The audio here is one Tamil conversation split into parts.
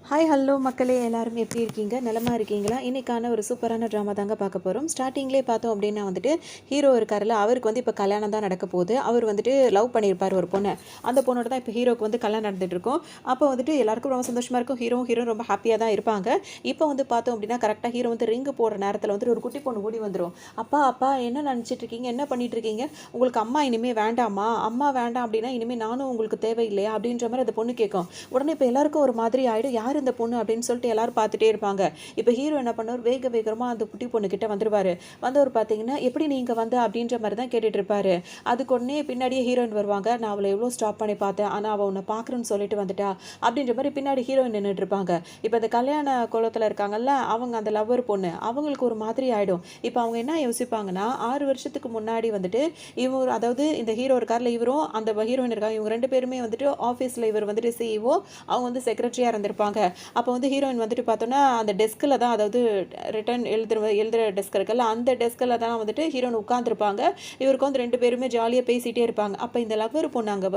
ஹாய் ஹலோ மக்களே, எல்லாரும் எப்படி இருக்கீங்க? நலமாக இருக்கீங்களா? இன்றைக்கான ஒரு சூப்பரான ட்ராமா தாங்க பார்க்க போகிறோம். ஸ்டார்டிங்லேயே பார்த்தோம் அப்படின்னா வந்துட்டு ஹீரோ இருக்கார்ல, அவருக்கு வந்து இப்போ கல்யாணம் தான் நடக்க போகுது. அவர் வந்துட்டு லவ் பண்ணியிருப்பார் ஒரு பொண்ணை. அந்த பொண்ணோட தான் இப்போ ஹீரோக்கு வந்து கல்யாணம் நடந்துட்டு இருக்கும். அப்போ வந்துட்டு எல்லாருக்கும் ரொம்ப சந்தோஷமாக இருக்கும். ஹீரோ ரொம்ப ஹாப்பியாக தான் இருப்பாங்க. இப்போ வந்து பார்த்தோம் அப்படின்னா கரெக்டாக ஹீரோ வந்து ரிங்கு போடுற நேரத்தில் வந்துட்டு ஒரு குட்டி பொண்ணு ஓடி வந்துடும். அப்பா அப்பா என்ன நினச்சிட்டு இருக்கீங்க? என்ன பண்ணிட்டு இருக்கீங்க? உங்களுக்கு அம்மா இனிமேல் வேண்டாமா? அம்மா வேண்டாம் அப்படின்னா இனிமேல் நானும் உங்களுக்கு தேவையில்லையா அப்படின்ற மாதிரி அந்த பொண்ணு கேட்கும். உடனே இப்போ எல்லாருக்கும் ஒரு மாதிரி ஆகிடும். யார் இந்த பொண்ணு அப்படின்னு சொல்லிட்டு எல்லாரும் பார்த்துட்டே இருப்பாங்க. இப்போ ஹீரோ என்ன பண்ணுவார், வேகமாக அந்த குட்டி பொண்ணு கிட்ட வந்துருவாரு. வந்தவர் பார்த்தீங்கன்னா எப்படி நீங்கள் வந்து அப்படின்ற மாதிரி தான் கேட்டுட்டு இருப்பாரு. அதுக்கு உடனே பின்னாடியே ஹீரோயின் வருவாங்க. நான் அவளை எவ்வளோ ஸ்டாப் பண்ணி பார்த்தேன், ஆனால் அவள் உன்னை பார்க்குறேன்னு சொல்லிட்டு வந்துட்டா அப்படின்ற மாதிரி பின்னாடி ஹீரோயின் நின்றுட்டு இருப்பாங்க. இப்போ இந்த கல்யாண கோலத்தில் இருக்காங்கல்ல, அவங்க அந்த லவ்வர் பொண்ணு அவங்களுக்கு ஒரு மாதிரி ஆகிடும். இப்போ அவங்க என்ன யோசிப்பாங்கன்னா, 6 வருஷத்துக்கு முன்னாடி வந்துட்டு இவர், அதாவது இந்த ஹீரோ இருக்கார்ல, இவரும் அந்த ஹீரோயின் இருக்காங்க, இவங்க 2 பேருமே வந்துட்டு ஆஃபீஸில் இவர் வந்துட்டு சிஇஓ, அவங்க வந்து செக்ரட்டரியாக இருந்திருப்பாங்க. அப்போ வந்து ஹீரோயின் வந்துட்டு பார்த்தோன்னா அந்த டெஸ்கில் தான், அதாவது ரிட்டன் எழுதுகிற டெஸ்க் இருக்குல்ல, அந்த டெஸ்கில் தான் வந்துட்டு ஹீரோயின் உட்காந்துருப்பாங்க. இவருக்கு வந்து 2 பேருமே ஜாலியாக பேசிகிட்டே இருப்பாங்க. அப்போ இந்த லவ்வர் பொண்ணு அங்கே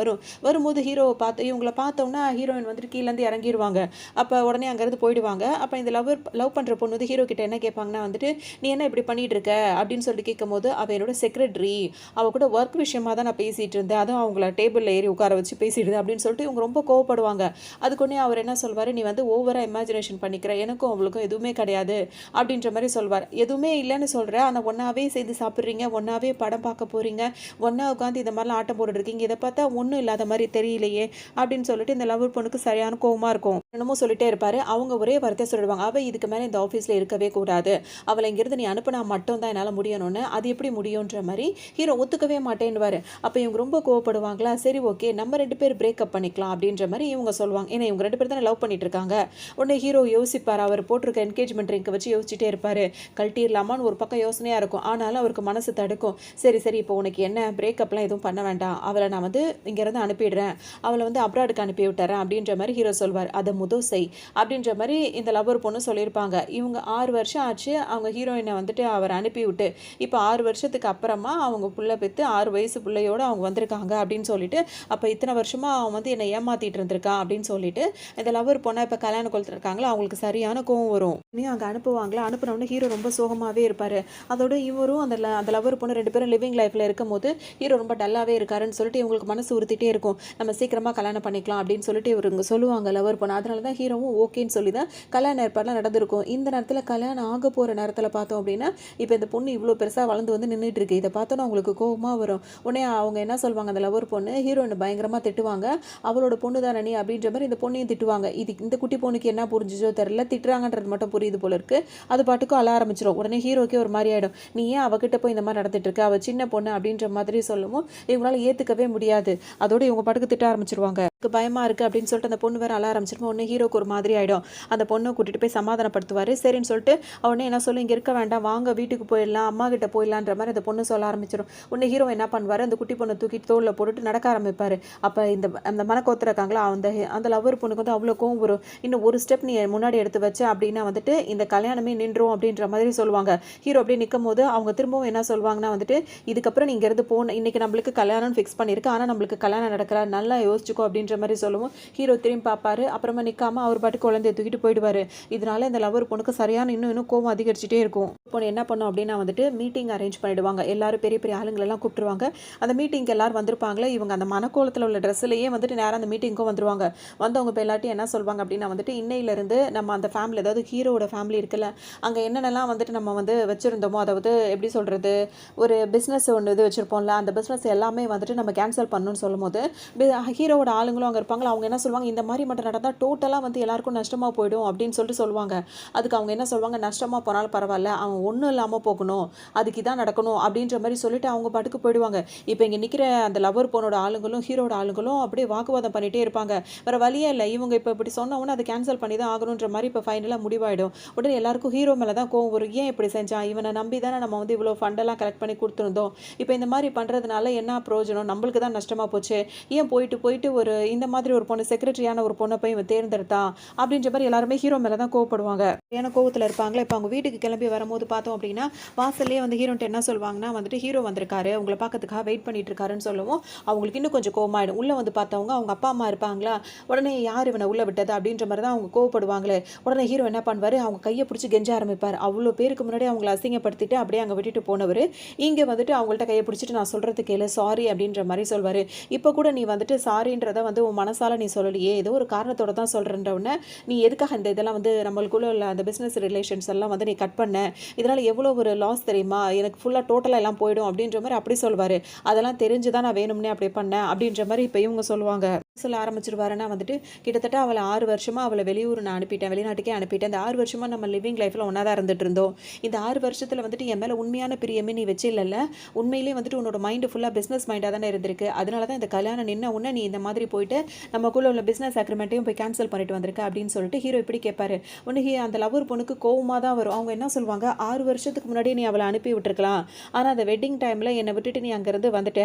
வரும்போது ஹீரோவை பார்த்து, இவங்களை பார்த்தோன்னா ஹீரோயின் வந்துட்டு கீழேருந்து இறங்கிடுவாங்க. அப்போ உடனே அங்கேருந்து போயிடுவாங்க. அப்போ இந்த லவ் பண்ணுற பொண்ணு வந்து ஹீரோ கிட்ட என்ன கேட்பாங்கன்னா வந்துட்டு, நீ என்ன இப்படி பண்ணிட்டு இருக்க அப்படின்னு சொல்லிட்டு கேட்கும்போது, அவள் என்னோட செக்ரட்டரி, அவள் கூட ஒர்க் விஷயமாக தான் நான் பேசிகிட்டு இருந்தேன், அதுவும் அவங்கள டேபிளில் ஏறி உட்கார வச்சு பேசிட்டு இருந்தேன் அப்படின்னு சொல்லிட்டு இவங்க ரொம்ப கோவப்படுவாங்க. அதுக்கு அவர் என்ன சொல்வார், நீ வந்து ஓவராக இமேஜினேஷன் பண்ணிக்கிற, எனக்கும் அவளுக்கும் எதுவுமே கிடையாது அப்படின்ற மாதிரி சொல்வார். எதுவுமே இல்லைன்னு சொல்கிறேன், ஆனால் ஒன்றாவே சேர்ந்து சாப்பிட்றீங்க, ஒன்றாவே படம் பார்க்க போகிறீங்க, ஒன்றா உட்காந்து இந்த மாதிரிலாம் ஆட்டம் போட்டுருக்கீங்க, இதை பார்த்தா ஒன்றும் இல்லாத மாதிரி தெரியலையே அப்படின்னு சொல்லிட்டு இந்த லவர் பொண்ணுக்கு சரியான கோவமாக இருக்கும். என்னமோ சொல்லிட்டே இருப்பார். அவங்க ஒரே வார்த்தை சொல்லிடுவாங்க, அவள் இதுக்கு மேலே இந்த ஆஃபீஸில் இருக்கவே கூடாது, அவளை இங்கிருந்து நீ அனுப்பினா மட்டும் தான் என்னால் முடியணும்னு. அது எப்படி முடியுன்ற மாதிரி ஹீரோ ஒத்துக்கவே மாட்டேன்னுவார். அப்போ இவங்க ரொம்ப கோவப்படுவாங்களா, சரி ஓகே நம்ம 2 பேர் பிரேக்கப் பண்ணிக்கலாம் அப்படின்ற மாதிரி இவங்க சொல்லுவாங்க. ஏன்னா இவங்க 2 பேர் தானே லவ் பண்ணிட்டு இருக்காங்க. உடனே ஹீரோ யோசிப்பார், அவர் போட்டிருக்க என்கேஜ்மெண்ட் ரிங்கை வச்சு யோசிச்சுட்டே இருப்பார். கழட்டிடலாமான்னு ஒரு பக்கம் யோசனையாக இருக்கும், ஆனாலும் அவருக்கு மனசு தடுக்கும். சரி இப்போ உனக்கு என்ன, பிரேக்கப்லாம் எதுவும் பண்ண வேண்டாம், அவளை நான் வந்து இங்கேருந்து அனுப்பிடுறேன், அவளை வந்து அப்ராடுக்கு அனுப்பி விட்டுறேன் அப்படின்ற மாதிரி ஹீரோ சொல்வார். அதை செய் அப்படின்ற மாதிரி இந்த லவர் பொண்ணு சொல்லியிருப்பாங்க. இவங்க 6 வருஷம் ஆச்சு அவங்க ஹீரோயினை வந்துட்டு அவர் அனுப்பிவிட்டு, இப்போ 6 வருஷத்துக்கு அப்புறமா அவங்க புள்ள பெற்று 6 வயசு பிள்ளையோடு அவங்க வந்திருக்காங்க அப்படின்னு சொல்லிட்டு, அப்போ இத்தனை வருஷமாக அவன் வந்து என்னை ஏமாத்திட்டு இருந்திருக்கான் அப்படின்னு சொல்லிட்டு இந்த லவர் பொண்ணை இப்போ கல்யாண குளத்தில் இருக்காங்களா, அவங்களுக்கு சரியான கோவம் வரும். நீ அங்கே அனுப்புவாங்களா, அனுப்புனவுடனே ஹீரோ ரொம்ப சோகமாகவே இருப்பார். அதோட இவரும் அந்த லவர் பொண்ணு 2 பேரும் லிவிங் லைஃப்பில் இருக்கும் போது ஹீரோ ரொம்ப டல்லாகவே இருக்காருன்னு சொல்லிட்டு இவங்களுக்கு மனசு உறுத்திட்டே இருக்கும். நம்ம சீக்கிரமாக கல்யாணம் பண்ணிக்கலாம் அப்படின்னு சொல்லிட்டு இவருங்க சொல்லுவாங்க லவர் பொண்ணு. அதனால தான் ஹீரோவும் ஓகேன்னு சொல்லி தான் கல்யாண ஏற்பாடுலாம் நடந்திருக்கும். இந்த நேரத்தில் கல்யாணம் ஆக போகிற நேரத்தில் பார்த்தோம் அப்படின்னா, இப்போ இந்த பொண்ணு இவ்வளோ பெருசாக வளர்ந்து வந்து நின்றுட்டு இருக்கு. இதை பார்த்தோன்னா அவங்களுக்கு கோவமாக வரும். உடனே அவங்க என்ன சொல்லுவாங்க, அந்த லவர் பொண்ணு ஹீரோயினை பயங்கரமாக திட்டுவாங்க. அவளோட பொண்ணு தானே நீ அப்படின்ற மாதிரி இந்த பொண்ணையும் திட்டுவாங்க. இந்த குட்டி பொண்ணுக்கு என்ன புரிஞ்சிச்சோ தெரியல, திட்டுறாங்கன்றது மட்டும் புரியுது போல இருக்கு. அது பாட்டுக்கும் அழ ஆரம்பிச்சிடும். உடனே ஹீரோக்கே ஒரு மாதிரி ஆகிடும், நீ ஏன் அவகிட்ட போய் இந்த மாதிரி நடந்துட்டு இருக்க, அவள் சின்ன பொண்ணு அப்படின்ற மாதிரி சொல்லவும் இவங்களால ஏற்றுக்கவே முடியாது. அதோட இவங்க பாட்டுக்கு திட்ட ஆரம்பிச்சிருவாங்க. பயமாக இருக்குது அப்படின்னு சொல்லிட்டு அந்த பொண்ணு வேறு அழ ஆரம்பிச்சிருப்போம். உடனே ஹீரோக்கு ஒரு மாதிரி ஆகிடும். அந்த பொண்ணை கூட்டிகிட்டு போய் சமாதானப்படுத்துவார். சரின்னு சொல்லிட்டு உடனே என்ன சொல்லும், இங்கே இருக்க வேண்டாம், வாங்க வீட்டுக்கு போயிடலாம், அம்மா கிட்ட போயிடலான்ற மாதிரி அந்த பொண்ணு சொல்ல ஆரம்பிச்சிடும். உடனே ஹீரோ என்ன பண்ணுவார், அந்த குட்டி பொண்ணை தூக்கிட்டு தோளில் போட்டுட்டு நடக்க ஆரம்பிப்பார். அப்போ அந்த மனக்கோத்து இருக்காங்களா, அந்த லவர் பொண்ணுக்கு வந்து அவ்வளோ கோவம் வரும். இன்னும் ஒரு ஸ்டெப் நீ முன்னாடி எடுத்து வச்ச அப்படின்னா வந்துட்டு இந்த கல்யாணமே நின்றும் அப்படின்ற மாதிரி சொல்லுவாங்க. ஹீரோ அப்படியே நிற்கும் போது அவங்க திரும்பவும் என்ன சொல்லுவாங்கன்னா வந்துட்டு, இதுக்கப்புறம் நீ இங்கேருந்து போன, இன்னைக்கு நம்மளுக்கு கல்யாணம் ஃபிக்ஸ் பண்ணியிருக்கு, ஆனால் நம்மளுக்கு கல்யாணம் நடக்கிற நல்லா யோசிச்சுக்கோ அப்படின்ற மாதிரி சொல்லுவோம். ஹீரோ திரும்பி பார்ப்பாரு. அப்புறமா நிற்காம அவர் பாட்டுக்கு குழந்தைய தூக்கிட்டு போயிடுவார். இதனால இந்த லவர் பொண்ணுக்கு சரியான இன்னும் கோவம் அதிகரிச்சுட்டே இருக்கும். பொண்ணு என்ன பண்ணும் அப்படின்னா வந்துட்டு மீட்டிங் அரேஞ்ச் பண்ணிடுவாங்க. எல்லாரும் பெரிய பெரிய ஆளுங்களெல்லாம் கூப்பிட்டுருவாங்க. அந்த மீட்டிங்க்கு எல்லாரும் வந்திருப்பாங்களே, இவங்க அந்த மனக்கோலத்தில் உள்ள ட்ரெஸ்ஸிலேயே வந்துட்டு நேராக அந்த மீட்டிங்க்கும் வந்துருவாங்க. வந்தவங்க இப்போ எல்லாத்தையும் என்ன சொல்வாங்க அப்படின்னா வந்துட்டு, இன்னையிலேருந்து நம்ம அந்த ஃபேமிலி, அதாவது ஹீரோட ஃபேமிலி இருக்குல்ல, அங்கே என்னென்னலாம் வந்துட்டு நம்ம வந்து வச்சுருந்தோமோ, அதாவது எப்படி சொல்கிறது, ஒரு பிஸ்னஸ் ஒன்று இது வச்சுருப்போம்ல, அந்த பிஸ்னஸ் எல்லாமே வந்துட்டு நம்ம கேன்சல் பண்ணணும்னு சொல்லும்போது ஹீரோவோட ஆளுங்களும் அங்கே இருப்பாங்களா, அவங்க என்ன சொல்லுவாங்க, இந்த மாதிரி மட்டும் நடந்தால் டோட்டலாக வந்து எல்லாருக்கும் நஷ்டமாக போயிடும் அப்படின்னு சொல்லிட்டு சொல்லுவாங்க. அதுக்கு அவங்க என்ன சொல்லுவாங்க, நஷ்டமாக போனாலும் பரவாயில்ல, அவன் ஒன்றும் இல்லாமல் போகணும், அதுக்கு இதான் நடக்கணும் அப்படின்ற மாதிரி சொல்லிட்டு அவங்க பாட்டுக்கு போயிடுவாங்க. இப்போ இங்கே நிற்கிற அந்த லவர் பொண்ணோட ஆளுங்களும் ஹீரோட ஆளுங்களும் அப்படியே வாக்குவாதம் பண்ணிகிட்டே இருப்பாங்க. வேறு வழியே இல்லை, இவங்க இப்போ இப்படி சொன்னவொன்னே அதை கேன்சல் பண்ணி தான் ஆகணுன்ற மாதிரி இப்போ ஃபைனலாக முடிவாயிடும். உடனே எல்லாருக்கும் ஹீரோ மேலே தான் கோவம் வரும். ஏன் இப்படி செஞ்சான், இவனை நம்பி தானே நம்ம வந்து இவ்வளோ ஃபண்டெல்லாம் கலெக்ட் பண்ணி கொடுத்துருந்தோம், இப்போ இந்த மாதிரி பண்ணுறதுனால என்ன பிரயோஜனம், நம்மளுக்கு தான் நஷ்டமாக போச்சு, ஏன் போயிட்டு ஒரு இந்த மாதிரி ஒரு பொண்ணு, செக்ரட்டரியான ஒரு பொண்ணை போய் தேர்ந்தெடுத்தான் அப்படின்ற மாதிரி எல்லாருமே ஹீரோ மேலே தான் கோவப்படுவாங்க. ஏன்னா கோவத்தில் இருப்பாங்களே. இப்போ அவங்க வீட்டுக்கு கிளம்பி வரும்போது பார்த்தோம் அப்படின்னா வாசல்லே வந்து ஹீரோன்ட்டு என்ன சொல்லுவாங்கன்னா வந்துட்டு ஹீரோ வந்திருக்காரு உங்களை பார்க்கறதுக்காக வெயிட் பண்ணிட்டு இருக்காருன்னு சொல்லவும் அவங்களுக்கு இன்னும் கொஞ்சம் கோவமாயிடும். உள்ளே வந்து பார்த்தவங்க அவங்க அப்பா அம்மா இருப்பாங்களா, உடனே யார் இவனை உள்ளே விட்டது அப்படின்ற மாதிரி தான் அவங்க கோவப்படுவாங்களே. உடனே ஹீரோ என்ன பண்ணுவார், அவங்க கையை பிடிச்சி கெஞ்ச ஆரம்பிப்பார். அவ்வளோ பேருக்கு முன்னாடி அவங்கள அசிங்கப்படுத்திட்டு அப்படியே அங்கே விட்டுட்டு போனவர் இங்கே வந்துட்டு அவங்கள்ட்ட கையை பிடிச்சிட்டு நான் சொல்கிறது கேளு சாரி அப்படின்ற மாதிரி சொல்வார். இப்போ கூட நீ வந்துட்டு சாரின்றதை வந்து உன் மனசால நீ சொல்லலையே, ஏதோ ஒரு காரணத்தோட தான் சொல்கிறன்றவுடனே நீ எதுக்காக இந்த இதெல்லாம் வந்து நம்மளுக்குள்ள உள்ள அந்த பிஸ்னஸ் ரிலேஷன்ஸ் எல்லாம் வந்து நீ கட் பண்ண, இதனால் எவ்வளோ ஒரு லாஸ் தெரியுமா, எனக்கு ஃபுல்லாக டோட்டலாக எல்லாம் போயிடும் அப்படின்ற மாதிரி அப்படி சொல்வார். அதெல்லாம் தெரிஞ்சு தான் நான் வேணும்னே அப்படி பண்ணேன் அப்படின்ற மாதிரி இப்போ இவங்க சொல்லுவாங்க. சொல்ல ஆரம்பிச்சிருவாருன்னா வந்துட்டு கிட்டத்தட்ட அவளை 6 வருஷமாக அவளை வெளியூர் நான் அனுப்பிட்டேன், வெளிநாட்டுக்கே அனுப்பிட்டேன். இந்த 6 வருஷமாக நம்ம லிவிங் லைஃப்பில் ஒன்றா தான் இருந்துட்டு இருந்தோம். இந்த 6 வருஷத்தில் வந்துட்டு என் மேலே உண்மையான பிரியமே நீ வச்சு இல்லைல்ல, உண்மையிலே வந்துட்டு உன்னோட மைண்டு ஃபுல்லாக பிஸ்னஸ் மைண்டாக தானே இருந்திருக்கு. அதனால தான் இந்த கல்யாணம் நின்ன உடனே நீ இந்த மாதிரி போயிட்டு நமக்குள்ள உள்ள பிஸ்னஸ் அக்ரிமெண்ட்டையும் போய் கேன்சல் பண்ணிட்டு வந்திருக்க அப்படின்னு சொல்லிட்டு ஹீரோ இப்படி கேட்பாரு. ஒன்று அந்த லவர் பொண்ணுக்கு கோவமாக தான் வரும். அவங்க என்ன சொல்லுவாங்க, 6 வருஷத்துக்கு முன்னாடியே நீ அவளை அனுப்பி விட்டுருக்கலாம், ஆனால் அந்த வெட்டிங் டைமில் என்னை விட்டுட்டு நீ அங்கேருந்து வந்துட்ட,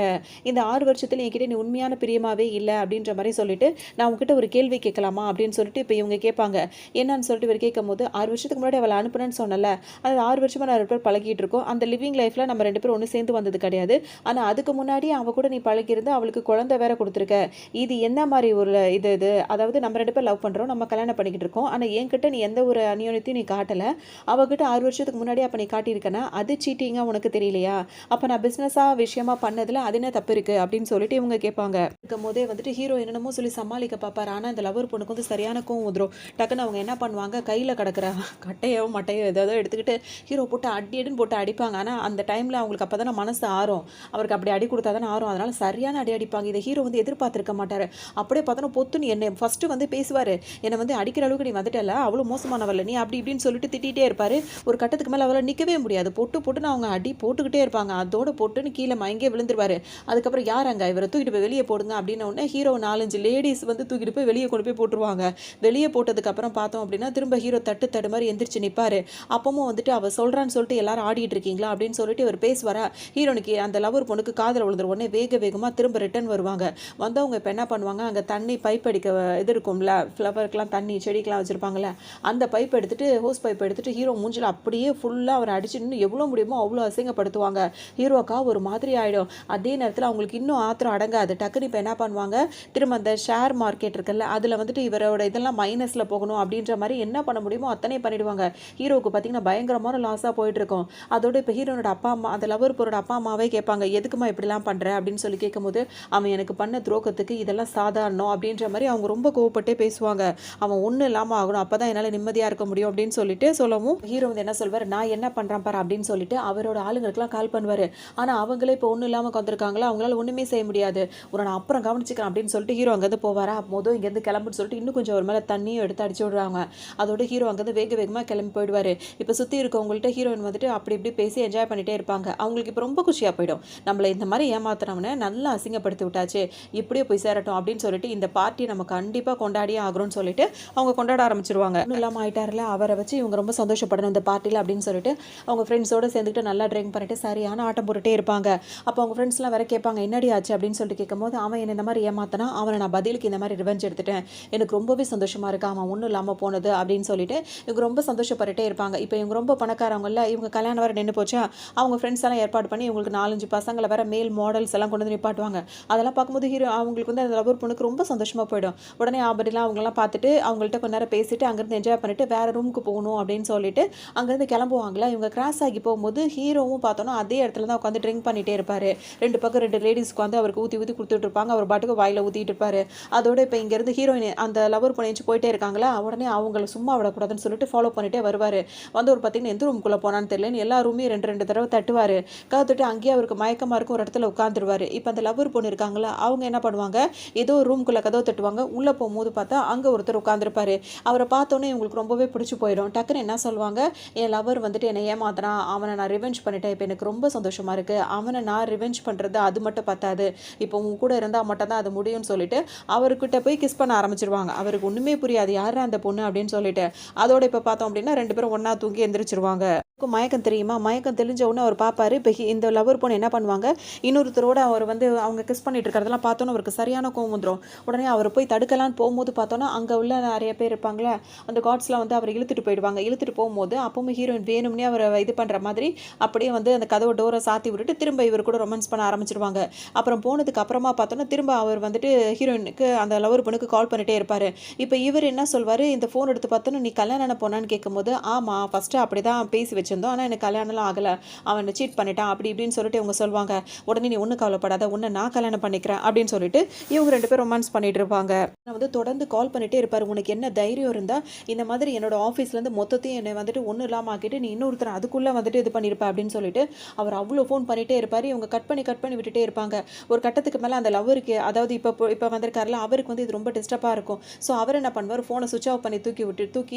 இந்த 6 வருஷத்தில் என்கிட்ட நீ உண்மையான பிரியமாவே இல்லை அப்படின்ற மாதிரி சொல்லிட்டு நான் உங்ககிட்ட ஒரு கேள்வி கேட்கலாமா அப்படின்னு சொல்லிட்டு இப்போ இவங்க கேட்பாங்க. என்னன்னு சொல்லிட்டு இவர் கேட்கும் போது 6 வருஷத்துக்கு முன்னாடி அவளை அனுப்புனேன்னு சொன்னல, அது 6 வருஷமாக நான் 2 பேர் பழகிட்டு இருக்கோம், அந்த லிவிங் லைஃப்பில் நம்ம 2 பேரும் ஒன்று சேர்ந்து வந்தது கிடையாது. ஆனால் அதுக்கு முன்னாடி அவ கூட நீ பழகிருந்து அவளுக்கு குழந்தை வேற கொடுத்துருக்க. இது என்ன மாதிரி ஒரு இது அதாவது நம்ம 2 பேர் லவ் பண்ணுறோம், நம்ம கல்யாணம் பண்ணிக்கிட்டு இருக்கோம், ஆனால் என்கிட்ட நீ எந்த ஒரு அநியோனியத்தையும் நீ காட்டலை, அவகிட்ட 6 வருஷத்துக்கு முன்னாடி அப்போ நீ காட்டியிருக்கனா அது சீட்டிங்காக உனக்கு தெரியலையா, அப்போ நான் பிஸ்னஸாக விஷயமா பண்ணதில் அது என்ன தப்பு இருக்குது அப்படின்னு சொல்லிட்டு இவங்க கேட்பாங்க. இருக்கும் போதே வந்துட்டு ஹீரோ என்னென்னமோ சொல்லி சமாளிக்க பார்ப்பார். ஆனால் இந்த லவர் பொண்ணுக்கு வந்து சரியான கோவம் வந்துடும். டக்குன்னு அவங்க என்ன பண்ணுவாங்க, கையில் கிடக்கிற கட்டையோ மட்டையோ ஏதாவது எடுத்துக்கிட்டு ஹீரோ போட்டு அடின்னு போட்டு அடிப்பாங்க. ஆனால் அந்த டைமில் அவங்களுக்கு அப்போ தானே மனசு ஆறும், அவருக்கு அப்படி அடி கொடுத்தா தானே ஆறும், அதனால் சரியான அடி அடிப்பாங்க. இதை ஹீரோ வந்து எதிர்பார்த்துருக்க மாட்டார். அப்படியே பார்த்தோன்னா பொத்துன்னு என்னை ஃபஸ்ட்டு வந்து பேசுவார், என்னை வந்து அடிக்கிற அளவுக்கு நீ வந்துட்டல, அவ்வளோ மோசமானவல்ல நீ அப்படி இப்படின்னு சொல்லிட்டு திட்டிகிட்டே இருப்பார். ஒரு கட்டத்துக்கு மேலே அவளால் நிற்கவே முடியாது, போட்டுன்னு அவங்க அடி போட்டுக்கிட்டே இருப்பாங்க. அதோட போட்டுன்னு கீழே மயங்கே விழுந்துருவார். அதுக்கப்புறம் யார் அங்கே இவரை தூக்கிட்டு போய் வெளியே போடுங்க அப்படின்ன உடனே ஹீரோ 4-5 லேடிஸ் வந்து தூக்கிட்டு போய் வெளியே கொண்டு போய் போட்டுருவாங்க. வெளியே போட்டதுக்கப்புறம் பார்த்தோம் அப்படின்னா திரும்ப ஹீரோ தட்டு மாதிரி எந்திரிச்சு நிற்பார். அப்பவும் வந்துட்டு அவள் சொல்கிறான்னு சொல்லிட்டு எல்லாரும் ஆடிட்டு இருக்கீங்களா அப்படின்னு சொல்லிட்டு இவர் பேசுவாரா. ஹீரோனுக்கு அந்த லவர் பொண்ணுக்கு காதல் விழுந்துரு. உடனே வேகமாக திரும்ப ரிட்டர்ன் வருவாங்க. வந்தவங்க இப்போ என்ன பண்ணுவாங்க, அங்கே தண்ணி பைப் அடிக்க இது இருக்கும்ல, ஃப்ளவருக்குலாம் தண்ணி செடிக்கெலாம் வச்சுருப்பாங்கள்ல, அந்த பைப் எடுத்துகிட்டு ஹோஸ் பைப் எடுத்துகிட்டு ஹீரோ மூஞ்சில் அப்படியே ஃபுல்லாக அவர் அடிச்சு இன்னும் எவ்வளோ முடியுமோ அவ்வளோ அசிங்கப்படுத்துவாங்க. ஹீரோக்கா ஒரு மாதிரி ஆகிடும். அதே நேரத்தில் அவங்களுக்கு இன்னும் ஆத்திரம் அடங்காது. டக்குன்னு இப்போ என்ன பண்ணுவாங்க, திரும்ப அந்த ஷேர் மார்க்கெட் இருக்குல்ல, அதில் வந்துட்டு இவரோட இதெல்லாம் மைனஸில் போகணும் அப்படின்ற மாதிரி என்ன பண்ண முடியுமோ அத்தனை பண்ணிடுவாங்க. ஹீரோவுக்கு பார்த்தீங்கன்னா பயங்கரமான லாஸாக போயிட்டுருக்கும். அதோட இப்போ ஹீரோனோட அப்பா அம்மா, அந்த லவர் பொருளோட அப்பா அம்மாவே கேட்பாங்க, எதுக்குமா இப்படிலாம் பண்ணுற அப்படின்னு சொல்லி கேட்கும்போது அவன் எனக்கு பண்ண துரோகத்துக்கு இதெல்லாம் சாதாரணம் அப்படின்ற மாதிரி அவங்க ரொம்ப கோவப்பட்டே பேசுவாங்க. அவன் ஒன்றும் இல்லாமல் ஆகணும், அப்போ தான் என்னால் நிம்மதியாக இருக்க முடியும் அப்படின்னு சொல்லிட்டு சொல்லவும் ஹீரோ வந்து என்ன சொல்வார், நான் என்ன பண்ணுறேன் பாரு அப்படின்னு சொல்லிட்டு அவரோட ஆளுங்களுக்குலாம் கால் பண்ணுவார். ஆனால் அவங்களே இப்போ ஒன்றும் இல்லாமல் வந்துருக்காங்களா, அவங்களால ஒன்றுமே செய்ய முடியாது, ஒரு நான் அப்புறம் கவனிச்சிக்கிறேன் அப்படின்னு சொல்லிட்டு ஹீரோ அங்கேருந்து போவாரா. மொதல் இங்கேருந்து கிளம்புன்னு சொல்லிட்டு இன்னும் கொஞ்சம் ஒரு மேலே தண்ணியும் எடுத்து அடிச்சு விடுறாங்க. அதோட ஹீரோ அங்கேருந்து வேகமாக கிளம்பி போயிடுவார். இப்போ சுற்றி இருக்கவங்கள்ட்ட ஹீரோயின் வந்துட்டு அப்படி இப்படி பேசி என்ஜாய் பண்ணிகிட்டே இருப்பாங்க. அவங்களுக்கு இப்போ ரொம்ப குஷியாக போயிடும், நம்மளை இந்த மாதிரி ஏமாத்துறவனை நல்லா அசிங்கப்படுத்தி விட்டாச்சு, இப்படியே போய் சேரட்டும் அப்படின்னு சொல்லிட்டு இந்த பார்ட்டியை நம்ம கண்டிப்பாக கொண்டாடியே ஆகிறோம்னு சொல்லிட்டு அவங்க கொண்டாட ஆரம்பிச்சிருவாங்க. ஒன்றும் இல்லாமல் ஆயிட்டார்ல, அவரை வச்சு இவங்க ரொம்ப சந்தோஷப்படணும் இந்த பார்ட்டியில் அப்படின்னு சொல்லிட்டு அவங்க ஃப்ரெண்ட்ஸோடு சேர்ந்துக்கிட்டு நல்லா ட்ரிங்க் பண்ணிட்டு சரியான ஆட்டம் போட்டுகிட்டே இருப்பாங்க. அப்போ அவங்க ஃப்ரெண்ட்ஸ்லாம் வேற கேட்பாங்க, என்னடி ஆச்சு அப்படின்னு சொல்லிட்டு கேட்கும்போது அவன் என்ன இந்த மாதிரி ஏமாத்தனா, அவனை நான் பதிலுக்கு இந்த மாதிரி ரிவெஞ்ச் எடுத்துட்டேன், எனக்கு ரொம்பவே சந்தோஷமாக இருக்கு, அவன் ஒன்றும் இல்லாமல் போனது அப்படின்னு சொல்லிட்டு இவங்க ரொம்ப சந்தோஷப்பட்டுட்டே இருப்பாங்க. இப்போ இவங்க ரொம்ப பணக்காரவங்கள, இவங்க கல்யாணம் வேறு நின்று போச்சா, அவங்க ஃப்ரெண்ட்ஸ் எல்லாம் ஏற்பாடு பண்ணி இவங்களுக்கு 4-5 பசங்களை வேற மேல் மாடல்ஸ் எல்லாம் கொண்டு வந்து நிப்பாட்டுவாங்க. அதெல்லாம் பார்க்கும்போது ஹீரோ அவங்களுக்கு வந்து அந்த லவர் பொண்ணுக்கு ரொம்ப சந்தோஷமாக போயிடும். உடனே அப்படிலாம் அவங்களாம் பார்த்துட்டு அவங்கள்ட்ட கொஞ்ச நேரம் பேசிட்டு அங்கேருந்து என்ஜாய் பண்ணிட்டு வேற ரூமுக்கு போகணும் அப்படின்னு சொல்லிட்டு அங்கேருந்து கிளம்புவாங்களா. இவங்க கிராஸ் ஆகி போகும்போது ஹீரோவும் பார்த்தோன்னா அதே இடத்துல தான் உட்காந்து ட்ரிங்க் பண்ணிகிட்டே இருப்பார். 2 பக்கம் 2 லேடிஸ்க்கு வந்து அவருக்கு ஊற்றி கொடுத்துட்டு இருப்பாங்க, அவர் பாட்டுக்கு வாயில் ஊற்றிட்டு இருப்பார். அதோட இப்போ இங்கேருந்து ஹீரோயின் அந்த லவர் பொண்ணு போயிட்டே இருக்காங்களா, உடனே அவங்கள சும்மா விடக்கூடாதுன்னு சொல்லிட்டு ஃபாலோ பண்ணிட்டே வருவார். வந்து ஒரு பார்த்தீங்கன்னா எந்த ரூமுக்குள்ளே போனான்னு தெரியலன்னு எல்லா ரூமையும் 2 தடவை தட்டுவார். காத்துட்டு அங்கேயே அவருக்கு மயக்கமாக இருக்கும், ஒரு இடத்துல உட்காந்துருவார். இப்போ அந்த லவர் பொண்ணு இருக்காங்களா, அவங்க என்ன பண்ணுவாங்க, ஏதோ ஒரு ரூமுக்குள்ளே கதவை தட்டுவாங்க. உள்ளே போகும்போது பார்த்தா அங்கே ஒருத்தர் உட்காந்துருப்பாரு. அவரை பார்த்தோன்னே இவங்களுக்கு ரொம்பவே பிடிச்சி போயிடும். டக்குன்னு என்ன சொல்லுவாங்க, என் லவர் வந்துட்டு என்னை ஏமாத்தினான், அவனை நான் ரிவெஞ்ச் பண்ணிட்டேன், இப்போ எனக்கு ரொம்ப சந்தோஷமாக இருக்குது, அவனை நான் ரிவெஞ்ச் பண்ணுறது அது மட்டும் பத்தாது, இப்போ உங்க கூட இருந்தால் மட்டும் தான் அது முடியும்னு சொல்லிட்டு சொல்லிட்டு அவர்கிட்ட போய் கிஸ் பண்ண ஆரம்பிச்சிருவாங்க. அவருக்கு ஒன்றுமே புரியாது யாரா அந்த பொண்ணு அப்படின்னு சொல்லிட்டு. அதோட இப்போ பார்த்தோம் அப்படின்னா 2 பேரும் ஒன்றா தூங்கி எந்திரிச்சிருவாங்க. மயக்கம் தெரியுமா? மயக்கம் தெளிஞ்ச உடனே அவர் பார்ப்பாரு. இப்போ இந்த லவர் பொண்ணு என்ன பண்ணுவாங்க, இன்னொருத்தரோட அவர் வந்து அவங்க கிஸ் பண்ணிட்டு இருக்கிறதெல்லாம் பார்த்தோன்னே அவருக்கு சரியான கோவம் வந்துடும். உடனே அவர் போய் தடுக்கலான்னு போகும்போது பார்த்தோன்னா அங்கே உள்ள நிறைய பேர் இருப்பாங்களே, அந்த காட்ஸ்லாம் வந்து அவரை இழுத்துட்டு போயிடுவாங்க. இழுத்துட்டு போகும்போது அப்பவும் ஹீரோயின் வேணும்னே அவரை இது பண்ணுற மாதிரி அப்படியே வந்து அந்த கதவை டோரை சாத்தி விட்டுட்டு திரும்ப இவர் கூட ரொமான்ஸ் பண்ண ஆரம்பிச்சிருவாங்க. அப்புறம் போனதுக்கு அப்புறமா பார்த்தோன்னா திரும்ப அவர் வந்துட்டு ஹீரோயினுக்கு அந்த லவர் பொண்ணுக்கு கால் பண்ணிட்டே இருப்பார். இப்போ இவர் என்ன சொல்வார், இந்த ஃபோன் எடுத்து பார்த்தோன்னா நீ கல்யாணம் போனான்னு கேட்கும்போது, ஆமாம் ஃபஸ்ட்டு அப்படி தான் பேசி வச்சிருந்தோம், ஆனால் எனக்கு கல்யாணம்லாம் ஆகலை, அவனை சீட் பண்ணிட்டான் அப்படி இப்படின்னு சொல்லிட்டு இவங்க சொல்லுவாங்க. உடனே நீ ஒன்றும் கவலைப்படாத, உன்னை நான் கல்யாணம் பண்ணிக்கிறேன் அப்படின்னு சொல்லிட்டு இவங்க 2 பேரும் ரொமான்ஸ் பண்ணிட்டு இருப்பாங்க. நான் வந்து தொடர்ந்து கால் பண்ணிட்டே இருப்பார். உனக்கு என்ன தைரியம் இருந்தால் இந்த மாதிரி என்னோட ஆஃபீஸ்லேருந்து மொத்தத்தையும் என்னை வந்துட்டு ஒன்றும் இல்லாமல் ஆக்கிட்டு நீ இன்னொருத்தர் அதுக்குள்ளே வந்துட்டு இது பண்ணியிருப்ப அப்படின்னு சொல்லிட்டு அவர் அவ்வளோ ஃபோன் பண்ணிகிட்டே இருப்பார். இவங்க கட் பண்ணி விட்டுட்டே இருப்பாங்க. ஒரு கட்டத்துக்கு மேலே அந்த லவருக்கு, அதாவது இப்போ வந்திருக்காருல அவருக்கு வந்து இது ரொம்ப டிஸ்டர்பாக இருக்கும். ஸோ அவர் என்ன பண்ணுவார், ஃபோனை சுவிச் ஆஃப் பண்ணி தூக்கி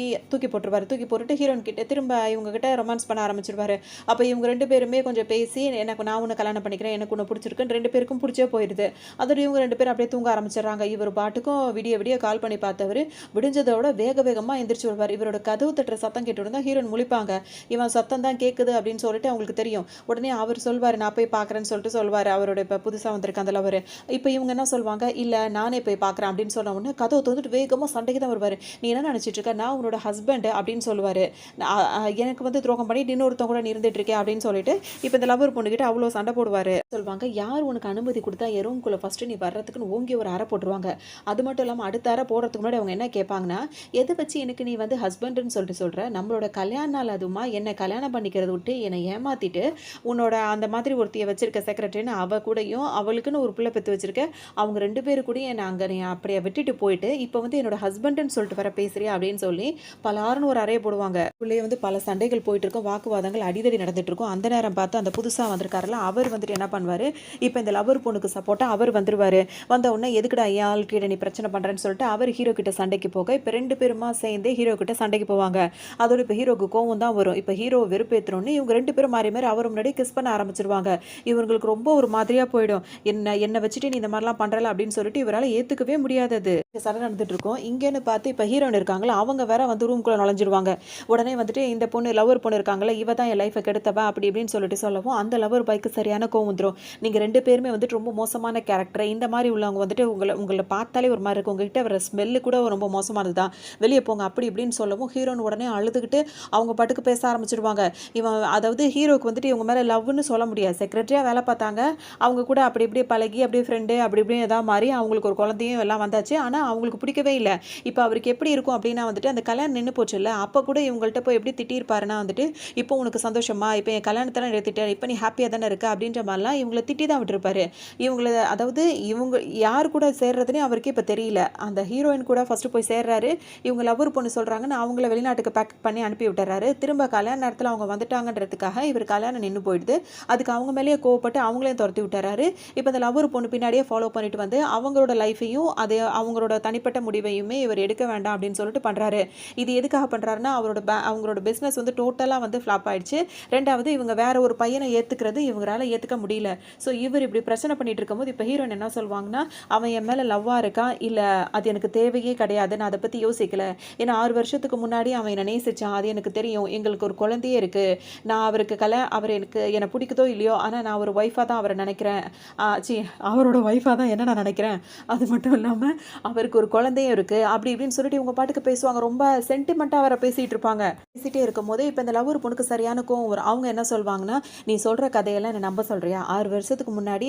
போட்டுருவார். தூக்கி போட்டுட்டு ஹீரோயின் கிட்ட திரும்ப இவங்க கிட்ட ரொமான்ஸ் பண்ண ஆரம்பிச்சிருவாரு. அப்போ இவங்க 2 பேருமே கொஞ்சம் பேசி நான் உன்னை கல்யாணம் பண்ணிக்கிறேன், எனக்கு உன்னை பிடிச்சிருக்குன்னு 2 பேருக்கும் பிடிச்சே போயிடுது. அதோட இவங்க 2 பேரும் அப்படியே தூங்க ஆரம்பிச்சிடுறாங்க. இவர் பாட்டுக்கும் விடிய கால் பண்ணி பார்த்தவர் விடிஞ்சதோட வேகமாக எந்திரிச்சு வருவார். இவரோட கதவு தட்டுற சத்தம் கேட்டு தான் ஹீரோயின் முழிப்பாங்க. இவன் சத்தம் தான் கேட்குது அப்படின்னு சொல்லிட்டு அவங்களுக்கு தெரியும். உடனே அவர் சொல்வார், நான் போய் பார்க்குறேன்னு சொல்லிட்டு சொல்வார். அவரோட இப்போ புதுசாக வந்திருக்க அந்த லவர். இப்போ இவங்க என்ன சொல்லுவாங்க, இல்லை நானே போய் பார்க்குறேன் அப்படின்னு சொன்ன உடனே கதவை தந்துட்டு வேகமாக சண்டைக்கு தான் வருவார். நீ என்ன நினச்சிட்டு இருக்க, நான் உன்னோட ஹஸ்பண்ட் அப்படின்னு சொல்லுவார். எனக்கு வந்து துரோகம் பண்ணி இன்னொருத்தவங்க கூட நீ இருந்துட்டு இருக்கேன் அப்படின்னு சொல்லிட்டு இப்போ இந்த லவர் பொண்ணுக்கிட்ட அவ்வளோ சண்டை போடுவார். சொல்லுவாங்க, யார் உனக்கு அனுமதி கொடுத்தா என் ரூம்குள்ளே ஃபஸ்ட்டு நீ வர்றதுக்குன்னு ஓங்கி ஒரு அறை போட்டுருவாங்க. அது மட்டும் இல்லாமல் அடுத்த அறை போடுறதுக்கு முன்னாடி அவங்க என்ன கேட்பாங்கன்னா, எதை வச்சு எனக்கு நீ வந்து ஹஸ்பண்டுன்னு சொல்லிட்டு சொல்கிற, நம்மளோட கல்யாண நாள் அதுமா என்னை கல்யாணம் பண்ணிக்கிறத விட்டு என்னை ஏமாற்றிட்டு உன்னோட அந்த மாதிரி ஒருத்தியை வச்சிருக்க செக்ரட்டரின்னு அவ கூடயும் அவளுக்குன்னு ஒரு பிள்ளை பெற்று வச்சிருக்க, அவங்க 2 பேரு கூட என்னை அங்கே நீ அப்படியே விட்டுட்டு போயிட்டு இப்போ வந்து என்னோட ஹஸ்பண்டுன்னு சொல்லிட்டு வர பேசுறியா அப்படின்னு சொல்லி பலாருன்னு ஒரு அறையை போடுவாங்க. உள்ளே வந்து பல சண்டைகள் போயிட்டு இருக்கும், வாக்குவாதங்கள் அடிதடி நடந்துட்டு இருக்கும். அந்த நேரம் பார்த்து அந்த புதுசாக வந்திருக்காருல அவர் வந்துட்டு என்ன பண்ணுவார், இப்போ இந்த லவர் பொண்ணுக்கு சப்போர்ட்டாக அவர் வந்துருவார். வந்த உடனே எதுக்குடா ஐயாள்கிட்ட நீ பிரச்சனை பண்ணுறேன்னு சொல்லிட்டு அவர் ஹீரோ கிட்ட சண்டைக்கு போக இப்போ 2 பேருமா சேர்ந்து ஹீரோ கிட்ட சண்டைக்கு போவாங்க. அதோட இப்போ ஹீரோக்கு கோவம் தான் வரும். இப்போ ஹீரோ வெறுப்பேற்றோன்னு இவங்க 2 பேரும் மாறி அவர் முன்னாடி கிஸ் பண்ண ஆரம்பிச்சிருவாங்க. இவங்களுக்கு ரொம்ப ஒரு மாதிரியாக போயிடும். என்னை வச்சுட்டு நீ இந்த மாதிரிலாம் பண்ணுறல அப்படின்னு சொல்லிட்டு இவரால் ஏற்றுக்கவே முடியாதது. சண்டை நடந்துட்டு இருக்கும். இங்கேன்னு பார்த்து இப்போ ஹீரோயின் இருக்காங்களா அவங்க வேற வந்து ரூம்குள்ளே நுழைஞ்சிருவாங்க. உடனே வந்துட்டு இந்த பொண்ணு லவர் பொண்ணு இருக்காங்களா இவ தான் என் லைஃபை கெடுத்தவா அப்படி இப்படின்னு சொல்லிட்டு சொல்லவும் அந்த லவர் பாய்க்கு சரியான கோவம் வந்துடும். நீங்கள் 2 பேருமே வந்துட்டு ரொம்ப மோசமான கேரக்டர், இந்த மாதிரி உள்ளவங்க வந்துட்டு உங்களை பார்த்தாலே ஒரு மாதிரி இருக்கும், உங்ககிட்ட வர ஸ்மெல்லு கூட ரொம்ப மோசமானது தான், வெளியே போங்க அப்படி இப்படின்னு சொல்லவும் ஹீரோயின் உடனே அழுதுகிட்டு அவங்க பாட்டுக்கு பேச ஆரம்பிச்சிடுவாங்க. இவன் அதாவது ஹீரோக்கு வந்துட்டு இவங்க மேலே லவ்னு சொல்ல முடியாது, செக்ரட்டரியாக வேலை பார்த்தாங்க, அவங்க கூட அப்படி இப்படி பழகி அப்படியே ஃப்ரெண்டு அப்படி இப்படின்னு எதாவது மாதிரி அவங்களுக்கு ஒரு குழந்தையும் எல்லாம் வந்தாச்சு. ஆனால் அவங்களுக்கு பிடிக்கவே இல்லை. இப்போ அவருக்கு எப்படி இருக்கும் அப்படின்னா வந்துட்டு அந்த கல்யாணம் நின்று போச்சு இல்லை, அப்போ கூட இவங்கள்ட்ட போய் எப்படி திட்டியிருப்பாருன்னா வந்துட்டு, இப்போ உனக்கு சந்தோஷமா, இப்போ என் கல்யாணத்தெல்லாம் நிறுத்திட்டேன், இப்போ நீ ஹாப்பியாக தானே இருக்க அப்படின்ற மாதிரிலாம் இவங்களை திட்டி தான் விட்டுருப்பாரு. அதாவது இவங்க யார் கூட சேர்றதுனே அவருக்கு இப்போ தெரியல. அந்த ஹீரோயின் கூட ஃபஸ்ட்டு போய் சேர்றாரு. இவங்க லவர் பொண்ணு சொல்கிறாங்கன்னு அவங்கள வெளிநாட்டுக்கு பேக் பண்ணி அனுப்பி விட்டுறாரு. திரும்ப கல்யாண நேரத்தில் அவங்க வந்துட்டாங்கன்றதுக்காக இவர் கல்யாணம் நின்று போயிடுது. அதுக்கு அவங்க மேலேயே கோவப்பட்டு அவங்களையும் துரத்தி விட்டுறாரு. இப்போ அந்த லவர் பொண்ணு பின்னாடியே ஃபாலோ பண்ணிட்டு வந்து அவங்களோட லைஃபையும் அது அவங்களோட தனிப்பட்ட முடிவையுமே இவர் எடுக்க வேண்டாம் அப்படின்னு சொல்லிட்டு பண்ணுறாரு. இது எதுக்காக பண்ணுறாருன்னா அவங்களோட பிஸ்னஸ் வந்து டோட்டலாக வந்து ஃப்ளாப் ஆயிடுச்சு. 2வது இவங்க வேற ஒரு பையனை ஏற்றுக்கிறது இவங்களால ஏற்றுக்க முடியல. ஸோ இவர் இப்படி பிரச்சனை பண்ணிட்டு இருக்கும்போது இப்போ ஹீரோயின் என்ன சொல்லுவாங்கன்னா, அவன் என் மேலே லவ்வாக இருக்கான், இல்லை அது எனக்கு தேவையே கிடையாது, நான் அதை பற்றி யோசிக்கல, ஏன்னா 6 வருஷத்துக்கு முன்னாடி அவன் என்னை நேசிச்சான், அது எனக்கு தெரியும், எங்களுக்கு ஒரு குழந்தையே இருக்குது, நான் அவருக்கு அவர் என்னை பிடிக்குதோ இல்லையோ ஆனால் நான் ஒரு ஒய்ஃபாக தான் அவரை நினைக்கிறேன், அவரோட ஒய்ஃபாக தான் என்ன நான் நினைக்கிறேன், அது மட்டும் இல்லாமல் அவருக்கு ஒரு குழந்தையும் இருக்குது அப்படி இப்படின்னு சொல்லிட்டு இவங்க பாட்டுக்கு பேசுவாங்க. ரொம்ப சென்டிமெண்ட்டாக அவரை பேசிகிட்டு இருப்பாங்க. பேசிகிட்டே இருக்கும் போது இப்போ இந்த லவர் பொண்ணுக்கு சரியான கோவம் வரும். அவங்க என்ன சொல்வாங்கன்னா, நீ சொல்கிற கதையெல்லாம் என்னை நம்ப சொல்கிறியா, 6 வருஷத்துக்கு முன்னாடி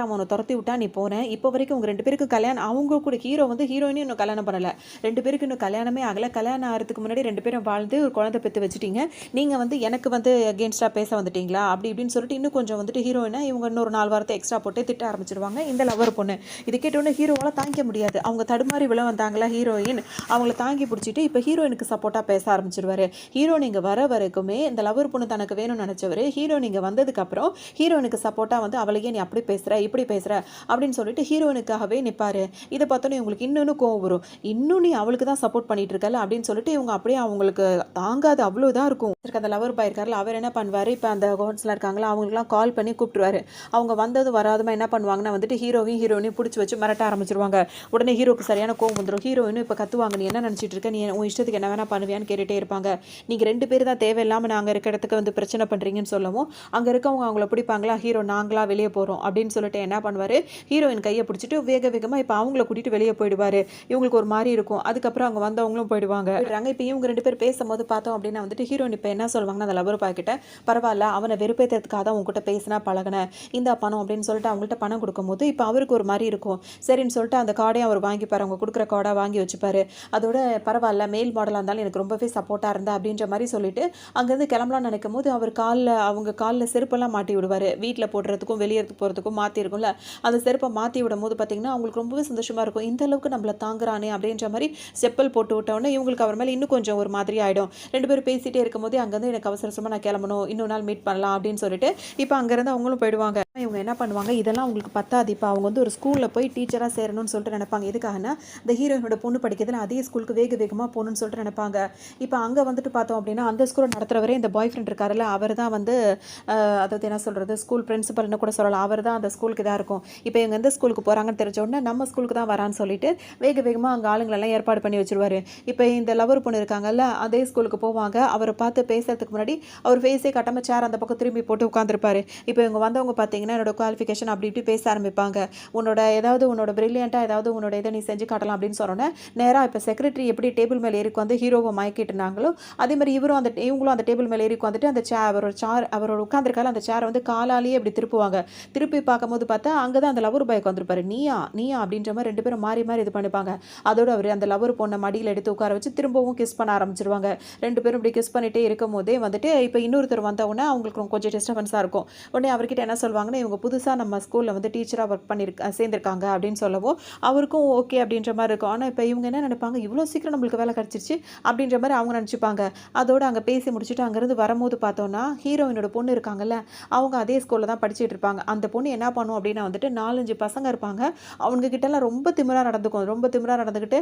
அவனை துரத்தி விட்டா நீ போனேன், இப்போ வரைக்கும் உங்கள் 2 பேருக்கு கல்யாணம், அவங்க கூட ஹீரோ வந்து ஹீரோயினும் இன்னும் கல்யாணம் பண்ணலை, 2 பேருக்கு இன்னும் கல்யாணமே ஆகலை, கல்யாணம் ஆகிறதுக்கு முன்னாடி 2 பேரும் வாழ்ந்து ஒரு குழந்தை பெற்று வச்சுட்டீங்க, நீங்கள் வந்து எனக்கு வந்து அகேன்ஸ்டாக பேச வந்துட்டீங்களா அப்படி இப்படின்னு சொல்லிட்டு இன்னும் கொஞ்சம் வந்துட்டு ஹீரோயினை இவங்க இன்னொரு 4 வாரத்தை எக்ஸ்ட்ரா போட்டு திட்ட ஆரம்பிச்சிருவாங்க இந்த லவர் பொண்ணு. இது கேட்டோன்னே ஹீரோவால் தாங்கிக்க முடியாது. முடியாது. அவங்க தடுமாறி விழ வந்தாங்களா ஹீரோயின், அவங்கள தாங்கி பிடிச்சிட்டு இப்போ ஹீரோயினுக்கு சப்போர்ட்டாக பேச ஆரம்பிச்சிருவாரு. ஹீரோயின் இங்கே வர வரைக்குமே இந்த லவர் பொண்ணு தனக்கு வேணும்னு நினச்சவர், ஹீரோயின் இங்கே வந்ததுக்கப்புறம் ஹீரோயினுக்கு சப்போர்ட்டாக வந்து அவளையே நீ அப்படி பேசுகிற இப்படி பேசுகிற அப்படின்னு சொல்லிட்டு ஹீரோயினுக்காகவே நிற்பாரு. இதை பார்த்தோன்னே இவங்களுக்கு இன்னொன்று கோவம் வரும். இன்னும் நீ அவளுக்கு தான் சப்போர்ட் பண்ணிட்டு இருக்கல அப்படின்னு சொல்லிட்டு இவங்க அப்படியே அவங்களுக்கு தாங்காது அவ்வளோதான் இருக்கும். அந்த லவர் பாய் இருக்கார்ல, அவர் என்ன பண்ணுவார், இப்போ அந்த ஹோட்டல்ஸ்லாம் இருக்காங்களா அவங்களுக்குலாம் கால் பண்ணி கூப்பிட்டுருவாரு. அவங்க வந்தது வராதுமா என்ன பண்ணுவாங்கன்னா வந்துட்டு ஹீரோயினையும் பிடிச்சி வச்சு மிரட்ட ஆரம்பிச்சிருவாங்க. உடனே ஹீரோக்கு சரியான கோவம் வந்துடும். ஹீரோயினும் இப்போ கத்துவாங்க, நீ என்ன நினச்சிட்டு இருக்க, நீ உன் இஷ்டத்துக்கு என்ன வேணா பண்ணுவியான்னு கேட்டுகிட்டே இருப்பாங்க. நீங்கள் 2 பேர் தான் தேவையில்லாமல் நாங்கள் இருக்க இடத்துக்கு வந்து பிரச்சனை பண்ணுறீங்கன்னு சொல்லவும் அங்கே இருக்கவங்க அவங்கள பிடிப்பாங்களா, ஹீரோ நாங்களா வெளியே போகிறோம் அப்படின்னு சொல்லிட்டு என்ன பண்ணுவார், ஹீரோயின் கையை பிடிச்சிட்டு வேகமாக இப்போ அவங்கள கூட்டிகிட்டு வெளியே போயிடுவார். இவங்களுக்கு ஒரு மாதிரி இருக்கும். அதுக்கப்புறம் அவங்க வந்தவங்களும் போயிடுவாங்க. இப்போ இவங்க 2 பேர் பேசும்போது பார்த்தோம் அப்படின்னா வந்துட்டு ஹீரோயின் இப்போ என்ன சொல்லுவாங்கன்னா அந்த லவர் பாய் கிட்ட, பரவாயில்ல அவனை வெறுப்பேற்றதுக்காக தான் உங்ககிட்ட பேசினா பழகினேன், இந்த பணம் அப்படின்னு சொல்லிட்டு அவங்கள்ட்ட பணம் கொடுக்கும்போது இப்போ அவருக்கு ஒரு மாதிரி இருக்கும். சரின்னு சொல்லிட்டு அந்த கார்டையும் அவர் வாங்கிப்பார், அவங்க கொடுக்குற கார்டாக வாங்கி வச்சுப்பாரு. அதோட பரவாயில்ல மேல் மாடலாக இருந்தாலும் எனக்கு ரொம்பவே சப்போர்ட்டாக இருந்தா அப்படின்ற மாதிரி சொல்லிட்டு அங்கேருந்து கிளம்பலாம்னு நினைக்கும் போது அவர் அவங்க காலில் செருப்பெல்லாம் மாட்டி விடுவார். வீட்டில் போடுறதுக்கும் வெளியே போகிறதுக்கும் மாற்றிருக்கும்ல, அந்த செருப்பை மாற்றி விடும் போது பார்த்தீங்கன்னா அவங்களுக்கு ரொம்பவே சந்தோஷமாக இருக்கும். இந்த அளவுக்கு நம்மளை தாங்குறானே அப்படின்ற மாதிரி செப்பல் போட்டு விட்டோன்னே இவங்களுக்கு அவர் மேலே இன்னும் கொஞ்சம் ஒரு மாதிரி ஆகிடும். 2 பேரும் பேசிகிட்டே இருக்கும்போது அங்கேருந்து எனக்கு அவசரமாக நான் கிளம்பணும், இன்னொரு நாள் மீட் பண்ணலாம் அப்படின்னு சொல்லிட்டு இப்போ அங்கேருந்து அவங்களும் போயிடுவாங்க. இவங்க என்ன பண்ணுவாங்க, இதெல்லாம் அவங்களுக்கு பத்தாது, இப்போ அவங்க வந்து ஒரு ஸ்கூலில் போய் டீச்சராக சேரணும்னு சொல்லிட்டு நினைப்பாங்க. எதுக்காகனா இந்த ஹீரோயினோட பொண்ணு படிக்கிறதுல அதே ஸ்கூலுக்கு வேகமாக போகணும்னு சொல்லிட்டு நினைப்பாங்க. இப்போ அங்கே வந்துட்டு பார்த்தோம் அப்படின்னா அந்த ஸ்கூலை நடத்துகிறவரே இந்த பாய் ஃப்ரெண்ட் இருக்காருல்ல, அவர் தான் வந்து அதாவது என்ன சொல்கிறது ஸ்கூல் பிரின்சிபல்னு கூட சொல்லலாம். அவர் தான் அந்த ஸ்கூலுக்கு இதாக இருக்கும். இப்போ இவங்க எந்த ஸ்கூலுக்கு போகிறாங்கன்னு தெரிஞ்ச உடனே நம்ம ஸ்கூலுக்கு தான் வரான்னு சொல்லிட்டு வேகமாக அங்கே ஆளுங்களெல்லாம் ஏற்பாடு பண்ணி வச்சுருவாரு. இப்போ இந்த லவர் பொண்ணு இருக்காங்கல்ல அதே ஸ்கூலுக்கு போவாங்க. அவரை பார்த்து பேசுறதுக்கு முன்னாடி அவர் ஃபேஸே கட்டாமல் சேர் அந்த பக்கம் திரும்பி போட்டு உட்காந்துருப்பாரு. இப்போ இவங்க வந்தவங்க பார்த்தீங்கன்னா என்னோட குவாலிஃபிகேஷன் அப்படி இப்படி பேச ஆரம்பிப்பாங்க. உன்னோட பிரில்லியண்ட்டாக ஏதாவது உன்னோட இதை நீ செஞ்சு காட்டலாம் அப்படின்னு சொன்னோன்னே நேராக இப்போ செக்ரட்டரி எப்படி டேபிள் மேலே ஏறி வந்து ஹீரோவை மயக்கிட்டுனாங்களோ அதே மாதிரி இவங்களும் அந்த டேபிள் மேலே ஏறி வந்துட்டு அந்த அவரோட உட்காந்துருக்கால அந்த சேரை வந்து காலாலேயே இப்படி திருப்புவாங்க. திருப்பி பார்க்கும்போது பார்த்தா அங்கே தான் அந்த லவர் பாய்க்கு வந்திருப்பாரு. நீயா அப்படின்ற மாதிரி 2 பேரும் மாறி இது பண்ணிப்பாங்க. அதோடு அவர் அந்த லவர் பொண்ணை மடியில் எடுத்து உட்கார வச்சு திரும்பவும் கிஸ் பண்ண ஆரம்பிச்சிருவாங்க. 2 பேரும் இப்படி கிஸ் பண்ணிட்டே இருக்கும் போதே வந்துட்டு இப்போ இன்னொருத்தர் வந்தவுடனே அவங்களுக்கு கொஞ்சம் டிஸ்டர்பன்ஸாக இருக்கும். உடனே அவர்கிட்ட என்ன சொல்லுவாங்கன்னா இவங்க புதுசாக நம்ம ஸ்கூலில் வந்து டீச்சராக ஒர்க் சேர்ந்திருக்காங்க அப்படின்னு சொல்லவும் அவருக்கும் ஓகே அப்படின்ற மாதிரி இருக்கும். ஆனால் இப்போ இவங்க என்ன நினைப்பாங்க, இவ்வளோ சீக்கிரம் நம்மளுக்கு வேலை கிடச்சிருச்சு அப்படின்ற மாதிரி அவங்க நினச்சிப்பாங்க. அதோடு அங்கே பேசி முடிச்சுட்டு அங்கேருந்து வரும்போது பார்த்தோன்னா ஹீரோயினோட பொண்ணு இருக்காங்கல்ல அவங்க அதே ஸ்கூலில் தான் படிச்சுட்டு இருப்பாங்க. அந்த பொண்ணு என்ன பண்ணும் அப்படின்னா வந்துட்டு 4-5 பசங்க இருப்பாங்க. அவங்க கிட்டலாம் ரொம்ப திமிராக நடந்துக்கிட்டு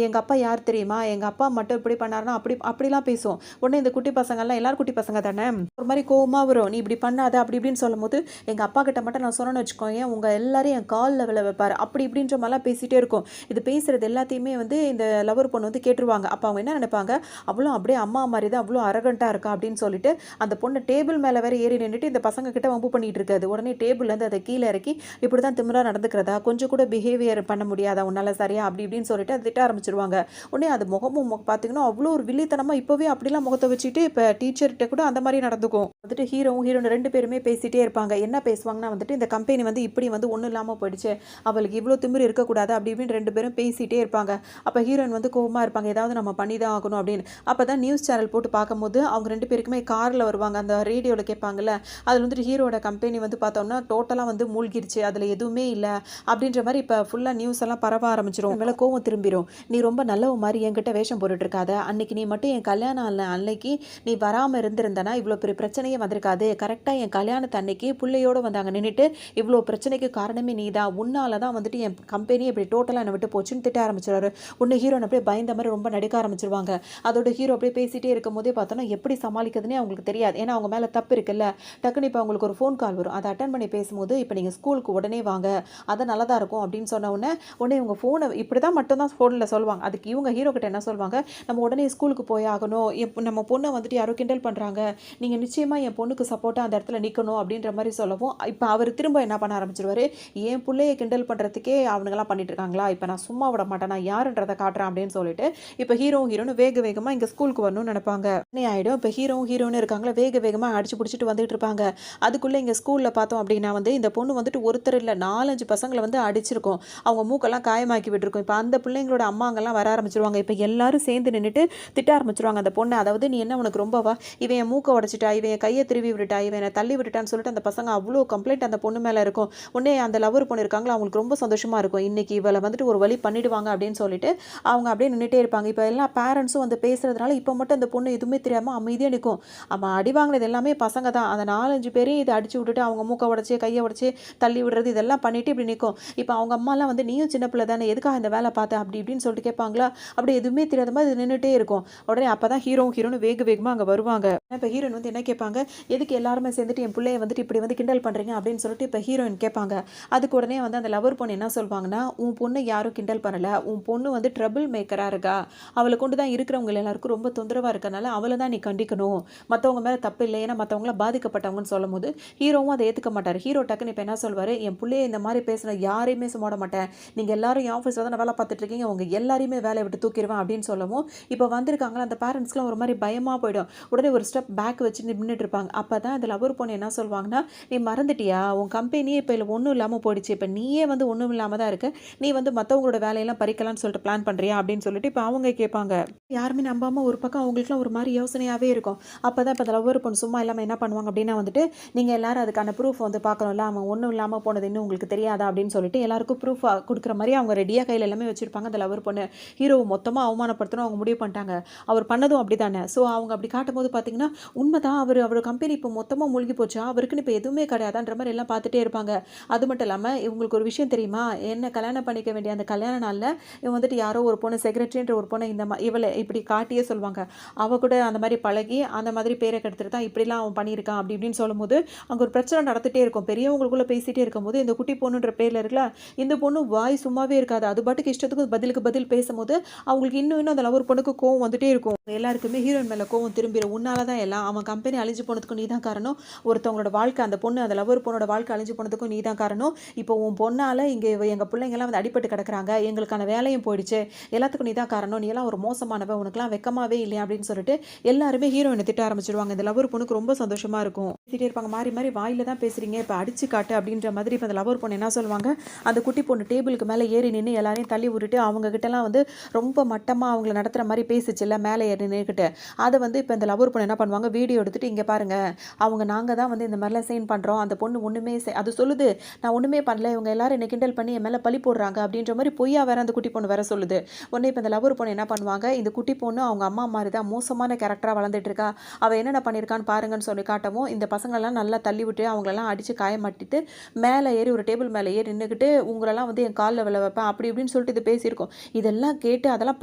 எங்கள் அப்பா யார் தெரியுமா, எங்கள் அப்பா மட்டும் இப்படி பண்ணாருன்னா அப்படிலாம் பேசும். உடனே இந்த குட்டி பசங்கள்லாம் எல்லாரும் குட்டி பசங்க தானே, ஒரு மாதிரி கோவமாக வரும். நீ இப்படி பண்ணாத அப்படி இப்படின்னு சொல்லும் போது எங்கள் அப்பா கிட்ட மட்டும் நான் சொன்னேன்னு வச்சுக்கோங்க உங்கள் எல்லாரையும் என் காலில் விழ வைப்பார் அப்படி இப்படின்ற மாதிரிலாம் பேசிகிட்டே இருக்கும். இது பேசுகிறது எல்லாத்தையுமே வந்து இந்த லவர் பொண்ணு வந்து கேட்டுருவாங்க. அப்போ அவங்க என்ன நினைப்பாங்க, அவ்வளோ அப்படியே அம்மா மாதிரி தான் அவ்வளோ அரகண்ட்டாக இருக்கா அப்படின்னு சொல்லிட்டு அந்த பொண்ணு டேபிள் மேலே வேற ஏறி நின்றுட்டு இந்த பசங்க கிட்ட வம்பு பண்ணிட்டு இருக்காது. உடனே டேபிள்லேருந்து அதை கீழே இறக்கி இப்படி தான் திமிரா நடந்துக்கிறதா, கொஞ்சம் கூட பிஹேவியர் பண்ண முடியாதா உன்னால சரியா அப்படி இப்படின்னு சொல்லிட்டு அதை திட்ட ஆரம்பிச்சிருவாங்க. உடனே அது முகமும் பார்த்தீங்கன்னா அவ்வளோ ஒரு வில்லித்தனமாக இப்போவே அப்படிலாம் முகத்தை வச்சுட்டு இப்போ டீச்சர்கிட்ட கூட அந்த மாதிரி நடந்துக்கும். வந்துட்டு ஹீரோயின் 2 பேருமே பேசிகிட்டே இருப்பாங்க. என்ன பேசுவாங்கன்னா வந்துட்டு இந்த கம்பெனி வந்து இப்படி வந்து ஒன்றும் இல்லாமல் போயிடுச்சு, அவளுக்கு இவ்வளோ திமிரு இருக்கக்கூடாது அப்படி இப்படின்னு 2 பேரும் பேசிகிட்டே இருப்பாங்க. அப்போ ஹீரோயின் வந்து கோவமாக இருப்பாங்க, ஏதாவது நம்ம பண்ணி தான் ஆகணும் அப்படின்னு. அப்போ தான் நியூஸ் சேனல் போட்டு பார்க்கும்போது அவங்க 2 பேருக்குமே காரில் வருவாங்க. அந்த ரேடியோவில் கேட்பாங்கல்ல, அதில் வந்துட்டு ஹீரோட கம்பெனி வந்து பார்த்தோம்னா டோட்டலாக வந்து மூழ்கிடுச்சு, அதில் எதுவுமே இல்லை அப்படின்ற மாதிரி இப்போ ஃபுல்லாக நியூஸ் எல்லாம் பரவ ஆரம்பிச்சிடும். மேலே கோவம் திரும்பிடும். நீ ரொம்ப நல்லவ மாதிரி என்கிட்ட வேஷம் போட்டுட்டு இருக்காத, அன்னைக்கு நீ மட்டும் என் கல்யாணம் அன்னைக்கு நீ வராமல் இருந்திருந்தனா இவ்வளோ பெரிய பிரச்சனையே வந்திருக்காது. கரெக்டாக என் கல்யாணத்து அன்னைக்கு பிள்ளையோடு வந்தாங்க நின்றுட்டு இவ்வளோ பிரச்சனைக்கு காரணமே நீ தான், உன்னால தான் வந்துட்டு என் கம்பெனி இப்படி டோட்டலாக என்னை விட்டு போச்சுன்னு திட்ட ஆரம்பிச்சிடுறாரு. உன்னை ஹீரோன் அப்படியே பயந்த மாதிரி ரொம்ப நடிக்க ஆரம்பிச்சிருவாங்க. அதோட ஹீரோ அப்படியே பேசிகிட்டே இருக்கும் போதே பார்த்தோன்னா எப்படி சமாளிக்கிறதுனே அவங்களுக்கு தெரியாது. ஏன்னா அவங்க மேலே தப்பு இருக்குல்ல. டக்குன்னு இப்போ அவங்களுக்கு ஒரு ஃபோன் கால் வரும். அதை அட்டன் பண்ணி பேசும்போது இப்போ நீங்கள் ஸ்கூலுக்கு உடனே வாங்க, அதை நல்லா தான் இருக்கும் அப்படின்னு சொன்ன உடனே இவங்க ஃபோனை இப்படி தான் மட்டும்தான் ஃபோனில் சொல்லுவாங்க. அதுக்கு இவங்க ஹீரோ கிட்ட என்ன சொல்லுவாங்க, நம்ம உடனே ஸ்கூலுக்கு போய் ஆகணும், நம்ம பொண்ணை வந்துட்டு யாரோ கிண்டல் பண்ணுறாங்க, நீங்கள் நிச்சயமாக என் பொண்ணுக்கு சப்போர்ட்டாக அந்த இடத்துல நிற்கணும் அப்படின்ற மாதிரி சொல்லவும் இப்போ அவர் திரும்ப என்ன பண்ண ஆரம்பிச்சிருவாரு, என் பிள்ளையை கிண்டல் பண்ணுறதுக்கே அவனுங்கெல்லாம் பண்ணிட்டு இருக்காங்களா, இப்போ நான் சும்மா விட மாட்டேன், நான் யாருன்றதை காட்டுறேன் அப்படின்னு சொல்லிட்டு இப்போ ஹீரோன்னு வேகமாக இங்கே ஸ்கூலுக்கு வரணும்னு நினைப்பாங்க. ஆகிடும். இப்போ ஹீரோன்னு இருக்காங்களா வேகமாக அடிச்சு பிடிச்சிட்டு வந்துட்டு இருப்பாங்க. அதுக்குள்ளே இங்கே ஸ்கூலில் பார்த்தோம் அப்படின்னா வந்து இந்த பொண்ணு வந்துட்டு ஒருத்தர் இல்லை 4-5 பசங்களை வந்து அடிச்சிருக்கும், அவங்க மூக்கெல்லாம் காயமாக்கி விட்டுருக்கும். இப்போ அந்த பிள்ளைங்களோட அம்மாங்கெல்லாம் வர ஆரம்பிச்சிருவாங்க. இப்போ எல்லாரும் சேர்ந்து நின்றுட்டு திட்ட ஆரம்பிச்சிருவாங்க அந்த பொண்ணை. அதாவது நீ என்ன உனக்கு ரொம்பவா, இவன் என் மூக்கை உடச்சிட்டா, இவன் கையை திருவி விட்டுட்டா, இவனை தள்ளி விட்டுட்டான்னு சொல்லிட்டு அந்த பசங்க அவ்வளோ கம்ப்ளைண்ட் அந்த பொண்ணு மேலே இருக்கும். உடனே அந்த லவர் பொண்ணு இருக்காங்களா அவங்களுக்கு ரொம்ப சந்தோஷமாக இருக்கும், இன்னைக்கு இவ இவளை வந்துட்டு ஒரு வழி பண்ணிடுவாங்க அப்படின்னு சொல்லிட்டு அவங்க அப்படியே நின்றுட்டே இருப்பாங்க. இப்போ எல்லா பேரண்ட்ஸும் வந்து பேசுறதுனால இப்போ மட்டும் அந்த பொண்ணு எதுவுமே தெரியாமல் அமைதியாக நிற்கும். அவன் அடி வாங்கினது எல்லாமே பசங்க தான். அந்த 4-5 பேரையும் இதை அடிச்சு விட்டுட்டு அவங்க மூக்கை உடச்சி கையை உடச்சி தள்ளி விடுறது இதெல்லாம் பண்ணிட்டு இப்படி நிற்கும். இப்போ அவங்க அம்மாலாம் வந்து நீயும் சின்ன பிள்ளை தானே, எதுக்காக இந்த வேலை பார்த்த அப்படி இப்படின்னு சொல்லிட்டு கேட்பாங்களா. அப்படி எதுவுமே தெரியாத மாதிரி இது நின்றுட்டே இருக்கும். உடனே அப்போ தான் ஹீரோன்னு வேகமாக அங்கே வருவாங்க. இப்போ ஹீரோயின் வந்து என்ன கேட்பாங்க, எதுக்கு எல்லாருமே சேர்ந்துட்டு என் பிள்ளைய வந்துட்டு இப்படி வந்து கிண்டல் பண்ணுறீங்க அப்படின்னு சொல்லிட்டு இப்போ ஹீரோயின் கேட்பாங்க. அதுக்கு உடனே வந்து அந்த லவர் பொண்ணு என்ன சொல்லுவாங்கன்னா, உன் பொண்ணு யாரும் கிண்டல் பண்ணலை, உன் பொண்ணு வந்து ட்ரபிள் மேக்கராக இருக்கா, அவளை கொண்டு தான் இருக்கிறவங்க எல்லாருக்கும் ரொம்ப தொந்தரவாக இருக்கனால அவளை தான் நீ கண்டிக்கணும், மற்றவங்க மேலே தப்பு இல்லை, ஏன்னா மற்றவங்களாம் பாதிக்கப்பட்டவங்கன்னு சொல்லும் போது ஹீரோவும் அதை ஏற்றுக்க மாட்டார். ஹீரோ டக்குன்னு இப்போ என்ன சொல்வார், என் பிள்ளைய இந்த மாதிரி பேசின யாரையுமே சும்மாட மாட்டேன், நீங்கள் எல்லாரும் என் ஆஃபீஸில் தான் வேலை பார்த்துட்டு இருக்கீங்க, உங்க எல்லாரையுமே வேலையை விட்டு தூக்கிடுவேன் அப்படின்னு சொல்லவும் இப்போ வந்திருக்காங்களா அந்த பேரண்ட்ஸ்க்குலாம் ஒரு மாதிரி பயமாக போயிடும். உடனே ஒரு ஸ்டெப் பேக் வச்சு நின்றுட்டு இருப்பாங்க. அப்போ தான் அந்த லவர் பொண்ணு என்ன சொல்லுவாங்கன்னா, நீ மறந்துட்டியா, உன் கம்பெனியே இப்போ இல்லை ஒன்றும் இல்லாமல் போயிடுச்சு, இப்போ நீயே வந்து ஒன்றும் இல்லாமல் தான் இருக்க, நீ வந்து மற்றவங்களோட வேலையெல்லாம் பறிக்கலாம்னு சொல்லிட்டு பிளான் பண்ணுறியா அப்படின்னு சொல்லிட்டு இப்போ அவங்க கேட்பாங்க. யாருமே நம்பாமல் ஒரு பக்கம் அவங்களுக்குலாம் ஒரு மாதிரி யோசனையாகவே இருக்கும். அப்போ தான் இப்போ அந்த லவர் பொண்ணு சும்மா இல்லாமல் என்ன பண்ணுவாங்க அப்படின்னா வந்துட்டு, நீங்கள் எல்லாரும் அதுக்கான ப்ரூஃப் வந்து பார்க்கணும்ல, அவன் ஒன்றும் இல்லாமல் போனது இன்னும் உங்களுக்கு தெரியாதா அப்படின்னு சொல்லிட்டு எல்லாருக்கும் ப்ரூஃப் கொடுக்குற மாதிரி அவங்க ரெடியாக கையில் எல்லாமே வச்சுருப்பாங்க. அந்த லவர் பொண்ணு ஹீரோவை மொத்தமாக அவமானப்படுத்தணும் அவங்க முடிவு பண்ணிட்டாங்க. அவர் பண்ணதும் அப்படி தானே. ஸோ அவங்க அப்படி காட்டும் போது பார்த்தீங்கன்னா உண்மைதான், அவர் கம்பெனி இப்போ மொத்தமாக மூழ்கி போச்சா, அவருக்குன்னு இப்போ எதுவுமே கிடையாதான்ற மாதிரி எல்லாம் பார்த்துட்டே இருப்பாங்க. அது மட்டும் இல்லாமல் இவங்களுக்கு ஒரு விஷயம் தெரியுமா, என்ன கல்யாணம் பண்ணிக்க வேண்டிய அந்த கல்யாண நாளில் இவன் வந்துட்டு யாரோ ஒரு பொண்ணு செக்ரட்டரின்ற ஒரு பொண்ணு இந்த இவளை இப்படி காட்டியே சொல்லுவாங்க, அவ கூட அந்த மாதிரி பழகி அந்த மாதிரி பேரை கெடுத்துட்டு தான் இப்படிலாம் அவன் பண்ணியிருக்கான் அப்படி இப்படின்னு சொல்லும்போது அங்கே ஒரு பிரச்சனை நடந்துகிட்டே இருக்கும். பெரியவங்களுக்குள்ளே பேசிகிட்டே இருக்கும்போது இந்த குட்டி பொண்ணுன்ற பேரில் இருக்கல, இந்த பொண்ணு வாய் சும்மாவே இருக்காது, அது பாட்டுக்கு இஷ்டத்துக்கு பதிலுக்கு பதில் பேசும்போது அவங்களுக்கு இன்னும் அந்த லவர் பொண்ணுக்கு கோவம் வந்துட்டே இருக்கும். எல்லாருக்குமே ஹீரோயின் மேலே கோவம் திரும்பிடும். உன்னால தான் எல்லாம், அவன் கம்பெனி அழிஞ்சு போனதுக்கும் நீ தான் காரணம், ஒருத்தவங்களோட வாழ்க்கை அந்த பொண்ணு அந்த லவர் பொண்ணோட வாழ்க்கை அழிஞ்சு போனதுக்கும் நீ தான் காரணம், இப்போ உன் பொண்ணால் இங்கே எங்கள் பிள்ளைங்கெல்லாம் வந்து அடிபட்டு கிடக்குறாங்க, எங்களுக்கான வேலையும் போயிடுச்சு, எல்லாத்துக்கும் நீ தான் காரணம், நீ எல்லாம் ஒரு மோசமானவ, உனக்குலாம் வெக்கமாவே இல்லையா அப்படின்னு சொல்லிட்டு எல்லாருமே ஹீரோயினை திட்ட ஆரம்பிச்சிடுவாங்க. இந்த லவர் பொண்ணுக்கு ரொம்ப சந்தோஷமாக இருக்கும். பேசிட்டே இருப்பாங்க, மாறி மாறி வாயில தான் பேசுறீங்க, இப்போ அடிச்சு காட்டு அப்படின்ற மாதிரி. இப்போ அந்த லவர் பொண்ணு என்ன சொல்லுவாங்க, அந்த குட்டி பொண்ணு டேபிளுக்கு மேலே ஏறி நின்று எல்லாரையும் தள்ளி விட்டுட்டு அவங்க கிட்டலாம் வந்து ரொம்ப மட்டமாக அவங்கள நடத்துகிற மாதிரி பேசிச்சுல்ல மேலே ஏறி நின்றுக்கிட்டு, அதை வந்து இப்போ இந்த லவர் பொண்ணு என்ன பண்ணுவாங்க, வீடியோ எடுத்துகிட்டு இங்கே பாருங்கள், அவங்க நாங்கள் தான் வந்து இந்த மாதிரிலாம் சைன் பண்ணுறோம், அந்த பொண்ணு ஒன்றுமே அது சொல்லுது நான் ஒன்றுமே பண்ணல, இவங்க எல்லாரும் என்னை கிண்டல் பண்ணி என் மேலே பழி போடுறாங்க அப்படின்ற மாதிரி பொய்யா வேற அந்த குட்டி பொண்ணு வேற சொல்லுது. உடனே இப்போ இந்த லவர் பொண்ணு என்ன பண்ணுவாங்க, இந்த குட்டி பொண்ணு அவங்க அம்மா மாதிரி தான் மோசமான கேரக்டராக வளர்ந்துட்டு இருக்கா, அவள் என்னென்ன பண்ணியிருக்கான்னு பாருங்கன்னு சொல்லி காட்டவும் இந்த பசங்களெல்லாம் நல்லா தள்ளி விட்டு அவங்களெல்லாம் அடித்து காயமாட்டிட்டு மேலே ஏறி ஒரு டேபிள் மேலே ஏறி நின்றுக்கிட்டு உங்களெல்லாம் வந்து என் காலில் விழ வைப்பேன் அப்படி இப்படின்னு சொல்லிட்டு இது பேசியிருக்கோம். இதெல்லாம் கேட்டு அதெல்லாம்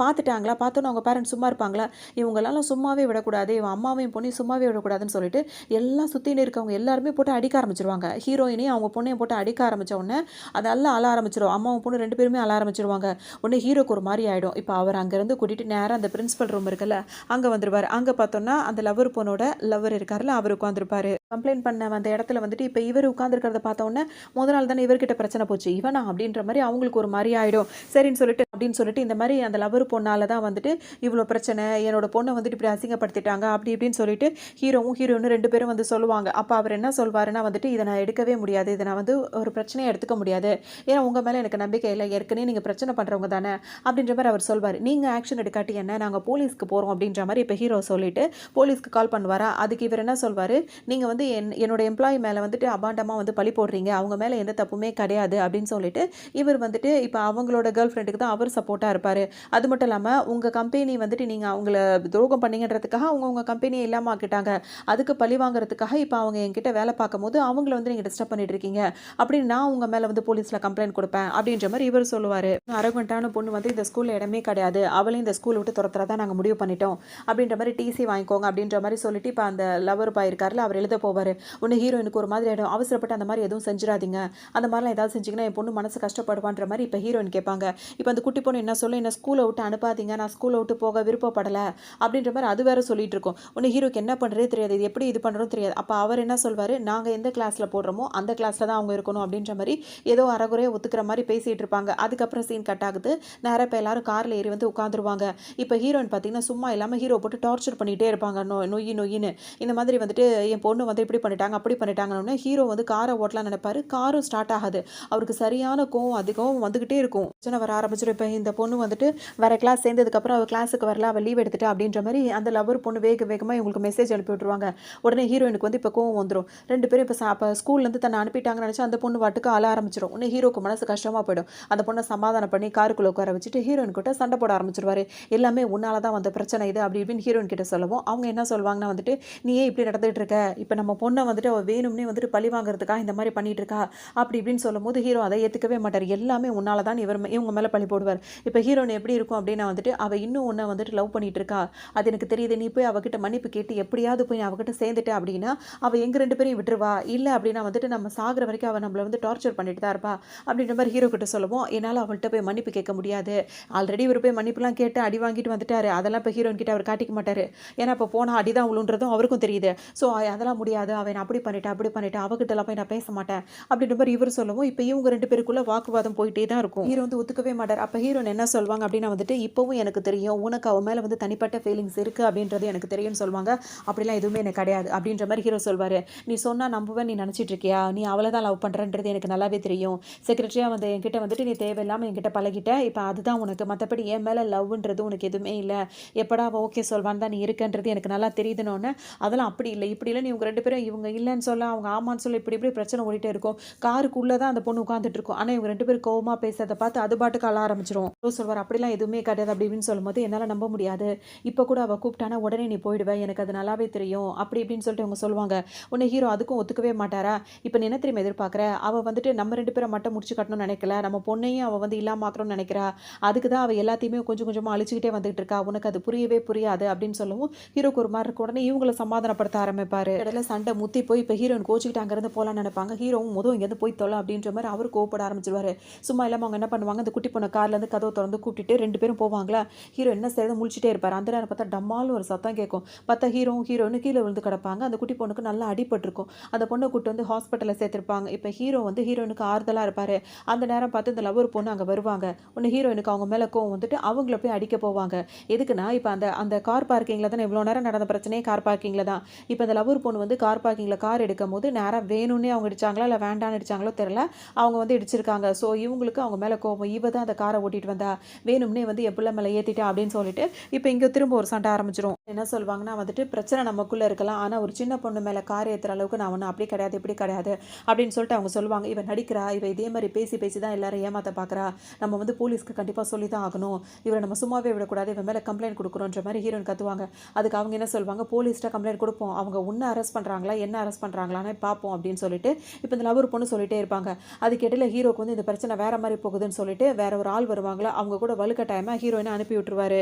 பார்த்துட்டாங்களா, பார்த்தோன்னு அவங்க பேரண்ட்ஸ் சும்மா இருப்பாங்களா, இவங்களெல்லாம் சும்மாவே விடக்கூடாது, இவன் அம்மாவையும் பொண்ணையும் சும்மாவே விடக்கூடாதுன்னு சொல்லிட்டு எல்லாம் சுற்றின்னு இருக்கவங்க எல்லாருமே போட்டு அடிக்க ஆரம்பிச்சிருவாங்க. ஹீரோயினையும் அவங்க பொண்ணையும் போட்டு அடிக்க ஆரம்பித்த உடனே அதெல்லாம் அழ ஆரம்பிச்சிடும். அம்மாவும் பொண்ணு 2 பேருமே அழ ஆரம்பிச்சிருவாங்க. உடனே ஹீரோக்கு ஒரு மாதிரி ஆகிடும். இப்போ அவர் அங்கேருந்து கூட்டிகிட்டு நேராக அந்த பிரின்சிபல் ரூம் இருக்குல்ல அங்கே வந்துடுவார். அங்கே பார்த்தோன்னா அந்த லவர் பொண்ணோட லவர் இருக்காருல்ல அவர் உட்காந்துருப்பாரு. கம்ப்ளைண்ட் பண்ண அந்த இடத்துல வந்துட்டு இப்போ இவர் உட்காந்துருக்கிறத பார்த்தோன்னே முதல் நாள் தானே இவர்கிட்ட பிரச்சனை போச்சு, இவனா அப்படின்ற மாதிரி அவங்களுக்கு ஒரு மாதிரி ஆகிடும். சரின்னு சொல்லிட்டு அப்படின்னு சொல்லிட்டு இந்த மாதிரி அந்த லவர் பொண்ணால் தான் வந்துட்டு இவ்வளோ பிரச்சனை, என்னோட பொண்ணை வந்துட்டு இப்படி அசிங்கப்படுத்திட்டாங்க அப்படி இப்படின்னு சொல்லிட்டு ஹீரோவும் ஹீரோயினும் 2 பேரும் வந்து சொல்லுவாங்க. அப்போ அவர் என்ன சொல்வாருன்னா வந்துட்டு இதை நான் எடுக்கவே முடியாது, இதை நான் வந்து ஒரு பிரச்சனையை எடுத்துக்க முடியாது, ஏன்னா உங்கள் மேலே எனக்கு நம்பிக்கை இல்லை, ஏற்கனவே நீங்கள் பிரச்சனை பண்ணுறவங்க தானே அப்படின்ற மாதிரி அவர் சொல்வார். நீங்கள் ஆக்ஷன் எடுக்காட்டி என்ன, நாங்கள் போலீஸ்க்கு போகிறோம் அப்படின்ற மாதிரி இப்போ ஹீரோ சொல்லிட்டு போலீஸ்க்கு கால் பண்ணுவாரா. அதுக்கு இவர் என்ன சொல்வார், நீங்கள் வந்து என்னோட எம்ப்ளாயி மேலே வந்துட்டு அபாண்டமாக வந்து பழி போடுறீங்க, அவங்க மேலே எந்த தப்புமே கிடையாது அப்படின்னு சொல்லிட்டு இவர் வந்துட்டு இப்போ அவங்களோட கேர்ள் ஃப்ரெண்டுக்கு தான் அவர் சப்போர்ட்டாக இருப்பார். அது மட்டும் இல்லாமல் உங்கள் கம்பெனி வந்துட்டு நீங்கள் அவங்கள துரோகம் பண்ணீங்கன்றதுக்காக அவங்க உங்கள் கம்பெனியை இல்லாமல் ஆக்கிட்டாங்க, அதுக்கு பழி வாங்குறதுக்காக இப்போ அவங்க என்கிட்ட வேலை பார்க்கும் போது அவங்கள வந்து நீங்கள் டிஸ்டர்ப் பண்ணிட்டு இருக்கீங்க அப்படின்னு நான் உங்கள் மேலே வந்து போலீஸில் கம்ப்ளைண்ட் கொடுப்பேன் அப்படின்ற மாதிரி இவர் சொல்லுவார். அரகண்டான பொண்ணு வந்து இந்த ஸ்கூலில் இடமே கிடையாது, அவளையும் இந்த ஸ்கூல் விட்டு துரத்துறதா நாங்கள் முடிவு பண்ணிட்டோம் அப்படின்ற மாதிரி டிசி வாங்கிக்கோங்க அப்படின்ற மாதிரி சொல்லிட்டு இப்போ அந்த லவர் பாய் இருக்காருல அவர் எழுத போவார். ஒன்று ஹீரோயினுக்கு ஒரு மாதிரி ஆகிடும், அவசரப்பட்டு அந்த மாதிரி எதுவும் செஞ்சிடாதீங்க, அந்த மாதிரிலாம் ஏதாவது செஞ்சிங்கன்னா என் பொண்ணு மனசு கஷ்டப்படுவான்ற மாதிரி இப்போ ஹீரோயின் கேட்பாங்க. இப்போ அந்த குட்டி பொண்ணு என்ன சொல்ல, என்ன ஸ்கூலை விட்டு அனுப்பாதீங்க, நான் ஸ்கூலை விட்டு போக விருப்பப்படலை அப்படின்ற மாதிரி அது வேற சொல்லிட்டு இருக்கோம். ஒன்று ஹீரோக்கு என்ன பண்ணுறதே தெரியாது, இது எப்படி இது பண்ணுறதும் தெரியாது. அப்போ அவர் என்ன சொல்வார், நாங்கள் எந்த கிளாஸில் போடுறோமோ அந்த கிளாஸில் தான் அவங்க இருக்கணும் அப்படின்ற மாதிரி ஏதோ அறகுறையாக ஒத்துக்கிற மாதிரி பேசிகிட்டு இருப்பாங்க. அதுக்கப்புறம் சீன் கட் ஆகுது. நேராக இப்போ எல்லாரும் காரில் ஏறி வந்து உட்காந்துருவாங்க. இப்போ ஹீரோயின் பார்த்தீங்கன்னா சும்மா இல்லாமல் ஹீரோ போட்டு டார்ச்சர் பண்ணிகிட்டே இருப்பாங்க, நொய்யின்னு இந்த மாதிரி வந்துட்டு என் பொண்ணு வந்து வந்து இப்படி பண்ணிட்டாங்க அப்படி பண்ணிட்டாங்கன்னு ஹீரோ வந்து காரை ஓட்டலாம் நினைப்பாரு. காரும் ஸ்டார்ட் ஆகாது. அவருக்கு சரியான கோவம் அதிகம் வந்துகிட்டே இருக்கும். பிரச்சனை வர ஆரம்பிச்சிடும். இப்போ இந்த பொண்ணு வந்துட்டு வேற கிளாஸ் சேர்ந்ததுக்கப்புறம் அவள் கிளாஸுக்கு வரல, அவள் லீவ் எடுத்துட்டா அப்படின்ற மாதிரி அந்த லவர் பொண்ணு வேகமாக இவங்களுக்கு மெசேஜ் அனுப்பி விட்டுருவாங்க. உடனே ஹீரோயினுக்கு வந்து இப்போ கோவம் வந்துடும். 2 பேரும் இப்போ ஸ்கூல்லேருந்து தன்னை அனுப்பிட்டாங்கன்னு நினச்சி அந்த பொண்ணு வாட்டுக்கு அழ ஆரம்பிச்சிடும். உடனே ஹீரோக்கு மனசு கஷ்டமாக போயிடும். அந்த பொண்ணை சமாதானம் பண்ணி காருக்குள்ளே உட்கார வச்சுட்டு ஹீரோயின் கிட்ட சண்டை போட ஆரம்பிச்சிருவாரு. எல்லாமே உன்னால தான் வந்த பிரச்சனை இது அப்படி இப்படின்னு ஹீரோயின் கிட்ட சொல்லவும் அவங்க என்ன சொல்லுவாங்கன்னா வந்துட்டு, நீ ஏன் இப்படி நடந்துட்டு இருக்க, இப்போ நம்ம பொண்ணை வந்துட்டு அவள் வேணும்னே வந்துட்டு பழி வாங்குறதுக்காக இந்த மாதிரி பண்ணிட்டு இருக்கா அப்படி இப்படின்னு சொல்லும்போது ஹீரோ அதை ஏற்றுக்கவே மாட்டார். எல்லாமே உன்னால தான் இவங்க மேலே பழி போடுவார். இப்போ ஹீரோயின் எப்படி இருக்கும் அப்படின்னா வந்துட்டு, அவள் இன்னும் ஒன்றை வந்துட்டு லவ் பண்ணிட்டு இருக்கா, அது எனக்கு தெரியுது, நீ போய் அவகிட்ட மன்னிப்பு கேட்டு எப்படியாவது போய் அவகிட்ட சேர்ந்துட்டு அப்படின்னா அவள் எங்கள் 2 பேரையும் விட்டுருவா, இல்லை அப்படின்னா வந்துட்டு நம்ம சாகிற வரைக்கும் அவள் நம்மளை வந்து டார்ச்சர் பண்ணிட்டு தான் இருப்பா அப்படின்ற மாதிரி ஹீரோ கிட்ட சொல்லுவோம். என்னால் அவள்கிட்ட போய் மன்னிப்பு கேட்க முடியாது. ஆல்ரெடி இவர் போய் மன்னிப்புலாம் கேட்டு அடி வாங்கிட்டு வந்துட்டாரு. அதெல்லாம் இப்போ ஹீரோயின் கிட்ட அவர் காட்டிக்க மாட்டார். ஏன்னா இப்போ போனால் அடிதான் உளுன்றதும் அவருக்கும் தெரியுது. ஸோ அதெல்லாம் முடியாது, அவன் அப்படி பண்ணிட்டா அவகிட்டலாம் போய் நான் பேச மாட்டேன் அப்படின்ற மாதிரி இவர் சொல்லவும் இப்போ இவங்க 2 பேருக்குள்ள வாக்குவாதம் போயிட்டே தான் இருக்கும். ஹீரோ வந்து ஒத்துக்கவே மாட்டார். அப்போ ஹீரோன் என்ன சொல்வாங்க அப்படின்னா வந்துட்டு, இப்போவும் எனக்கு தெரியும் உனக்கு அவன் மேலே வந்து தனிப்பட்ட ஃபீலிங்ஸ் இருக்குது அப்படின்றது எனக்கு தெரியும்னு சொல்லுவாங்க. அப்படிலாம் எதுவுமே எனக்கு கிடையாது அப்படின்ற மாதிரி ஹீரோ சொல்வார். நீ சொன்னால் நம்புவேன் நீ நினச்சிட்டு இருக்கியா, நீ அவளை தான் லவ் பண்ணுறன்றது எனக்கு நல்லாவே தெரியும். செக்ரட்டரியாக வந்து என்கிட்ட வந்துட்டு நீ தேவையில்லாமல் என்கிட்ட பழகிட்ட, இப்போ அதுதான் உனக்கு, மற்றபடி என் மேலே லவ்ன்றது உனக்கு எதுவுமே இல்லை. எப்படா ஓகே சொல்வான் தான் நீ இருக்கன்றது எனக்கு நல்லா தெரியுதுன்னு. அதெல்லாம் அப்படி இல்லை இப்படி இல்லை, நீ இவங்க 2 பேரும் இவங்க இல்லைன்னு சொல்ல அவங்க ஆமான்னு சொல்ல இப்படி இப்படி பிரச்சனை ஓடிட்டே இருக்கும். காருக்குள்ளே தான் அந்த பொண்ணு உட்காந்துட்டு இருக்கும். ஆனால் இவங்க 2 பேரும் கோவமாக பேசுறதை பார்த்து அது பாட்டுக்கு அழ ஆரம்பிச்சிடும். சொல்வார் அப்படிலாம் எதுவுமே கிடையாது அப்படி இப்படின்னு சொல்லும்போது என்னால் நம்ப முடியாது, இப்போ கூட அவள் கூப்பிட்டானா உடனே நீ போயிடுவேன், எனக்கு அது நல்லாவே தெரியும் அப்படி இப்படின்னு சொல்லிட்டு அவங்க சொல்லுவாங்க. உன்னை ஹீரோ அதுக்கும் ஒத்துக்கவே மாட்டாரா. இப்போ நீ என்ன தெரியுமா எதிர்பார்க்குற, அவள் வந்துட்டு நம்ம 2 பேரை மட்டும் முடிச்சு கட்டணும்னு நினைக்கல, நம்ம பொண்ணையும் அவள் வந்து இல்லாமல் ஆக்கணும்னு நினைக்கிறா. அதுக்கு தான் அவள் எல்லாத்தையுமே கொஞ்சம் கொஞ்சமாக அழிச்சுக்கிட்டே வந்துகிட்டு இருக்கா, உனக்கு அது புரியவே புரியாது அப்படின்னு சொல்லவும் ஹீரோக்கு ஒரு மாதிரி இருக்க உடனே இவங்களை சமாதானப்படுத்த ஆரம்பிப்பார். இடையில சண்டை முத்தி போய் இப்போ ஹீரோயின் கோச்சிக்கிட்டு அங்கேருந்து போகலான்னு நினைப்பாங்க. ஹீரோவும் இங்கேருந்து போய் தொலை அப்படின்ற மாதிரி அவர் கோவப்பட ஆரம்பிச்சிருவாரு. சும்மா இல்லாமல் அவங்க என்ன பண்ணுவாங்க, அந்த குட்டி பொண்ணு கார்லேருந்து கதவை திறந்து கூப்பிட்டுட்டு 2 பேரும் போவாங்களா. ஹீரோ என்ன செய்யறது முழிச்சிட்டே இருப்பார். அந்த நேரம் பார்த்தா டம்மாலும் ஒரு சத்தம் கேட்கும். பார்த்தா ஹீரோன்னு கீழே விழுந்து கிடப்பாங்க. அந்த குட்டி பொண்ணுக்கு நல்லா அடிபட்டிருக்கும். அந்த பொண்ணை கூட்டு வந்து ஹாஸ்பிட்டலில் சேர்த்திருப்பாங்க. இப்போ ஹீரோ வந்து ஹீரோயினுக்கு ஆறுதலாக இருப்பார். அந்த நேரம் பார்த்து இந்த லவர் பொண்ணு அங்கே வருவாங்க. ஒன்று ஹீரோயினுக்கு அவங்க மேலே கோவம் வந்துட்டு அவங்கள போய் அடிக்க போவாங்க. எதுக்குன்னா இப்போ அந்த கார் பார்க்கிங்கில் தானே இவ்வளோ நேரம் நடந்த பிரச்சனையே கார் பார்க்கிங்கில் தான். இப்போ இந்த லவர் பொண்ணு வந்து கார் பார்க்கிங்கில் கார் எடுக்கும் போது நேராக வேணும்னே அவங்க அடிச்சாங்களா இல்லை வேண்டான்னு அடிச்சாங்களோ தெரியல, அவங்க வந்து இடிச்சிருக்காங்க. ஸோ இவங்களுக்கு அவங்க மேலே கோவம், இவ தான் அந்த காரை ஓட்டிட்டு வந்தா, வேணும்னே வந்து என் பிள்ளை மேலே ஏற்றிட்டா அப்படின்னு சொல்லிட்டு இப்போ இங்கே திரும்ப ஒரு சண்டை ஆரம்பிச்சிடும். என்ன சொல்லுவாங்கன்னா வந்துட்டு, பிரச்சனை நமக்குள்ளே இருக்கலாம், ஆனால் ஒரு சின்ன பொண்ணு மேலே கார் ஏற்றுற அளவுக்கு நான் ஒன்றும் அப்படி கிடையாது இப்படி கிடையாது அப்படின்னு சொல்லிட்டு அவங்க சொல்லுவாங்க. இவன் நடிக்கிறா, இவ இதே மாதிரி பேசி பேசி தான் எல்லாரும் ஏமாற்ற பார்க்குறா, நம்ம வந்து போலீஸ்க்கு கண்டிப்பாக சொல்லி தான் ஆகணும், இவரை நம்ம சும்மாவே விடக்கூடாது, இவன் மேலே கம்ப்ளைண்ட் கொடுக்குறோன்ற மாதிரி ஹீரோயின் கத்துவாங்க. அதுக்கு அவங்க என்ன சொல்லுவாங்க, போலீஸ்ட்ட கம்ப்ளைண்ட் கொடுப்போம், அவங்க உன்னை அரெஸ்ட் பண்ணுறாங்களா என்ன அரெஸ்ட் பண்ணுறாங்களான்னு பார்ப்போம் அப்படின்னு சொல்லிட்டு இப்போ இந்த லவர் பொண்ணு சொல்லிட்டே இருப்பாங்க. அதுக்கு இடையில ஹீரோக்கு வந்து இந்த பிரச்சனை வேற மாதிரி போகுதுன்னு சொல்லிட்டு வேற ஒரு ஆள் வருவாங்களா, அவங்க கூட வலுக்கட்டாயமாக ஹீரோயினை அனுப்பி விட்டுருவாரு.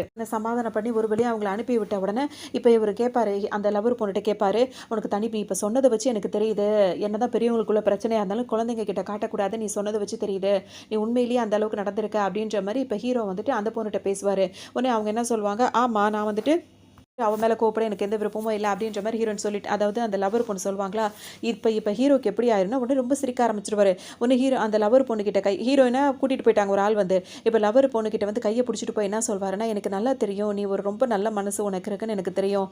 சமாதானம் பண்ணி ஒரு வழியாக அவங்களை அனுப்பி விட்ட உடனே இப்போ இவர் கேட்பாரு, அந்த லவர் பொண்ணுகிட்ட கேட்பாரு, உனக்கு தனிப்பு இப்போ சொன்னதை வச்சு எனக்கு தெரியுது, என்னதான் பெரியவங்களுக்குள்ள பிரச்சனையாக இருந்தாலும் குழந்தைங்க கிட்ட காட்டக்கூடாது, நீ சொன்னதை வச்சு தெரியுது, நீ உண்மையிலேயே அந்த அளவுக்கு நடந்திருக்க அப்படின்ற மாதிரி இப்போ ஹீரோ வந்துட்டு அந்த பொண்ணுகிட்ட பேசுவார். உடனே அவங்க என்ன சொல்லுவாங்க, ஆமாம் நான் வந்துட்டு அவன் மேலே கோப்பட எனக்கு எந்த விருப்பமும் இல்லை அப்படின்ற மாதிரி ஹீரோயின் சொல்லிட்டு, அதாவது அந்த லவர் பொண்ணு சொல்லுவாங்களா. இப்போ ஹீரோக்கு எப்படி ஆயிரும்னா உடனே ரொம்ப சிரிக்க ஆரம்பிச்சிருவாரு. ஒன்று அந்த லவர் பொண்ணுக்கிட்ட ஹீரோயினை கூட்டிகிட்டு போயிட்டாங்க ஒரு ஆள் வந்து. இப்போ லவர் பொண்ணுக்கிட்ட வந்து கையை பிடிச்சிட்டு போய் என்ன சொல்வாருன்னா, எனக்கு நல்லா தெரியும் நீ ஒரு ரொம்ப நல்ல மனசு உனக்கு இருக்குன்னு எனக்கு தெரியும்,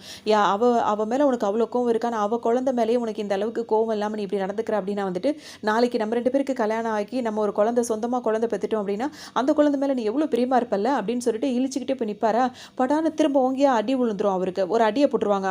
அவள் மேலே உனக்கு அவ்வளோ கோவம் இருக்கா, நான் அவள் குழந்தை மேலேயே உனக்கு இந்த அளவுக்கு கோவம் இல்லாமல் நீ இப்படி நடந்துக்கிற அப்படின்னா வந்துட்டு, நாளைக்கு நம்ம 2 பேருக்கு கல்யாணம் ஆகி நம்ம ஒரு குழந்தை சொந்தமாக குழந்தை பெற்றுட்டோம் அப்படின்னா அந்த குழந்தை மேலே நீ எவ்வளோ பிரியமா இருப்பல்ல அப்படின்னு சொல்லிட்டு இழிச்சிக்கிட்டே போய் நிற்பாரா. படான்னு திரும்ப ஓங்கியா அடி விழுந்துரும், அவருக்கு ஒரு அடியை போட்டுருவாங்க.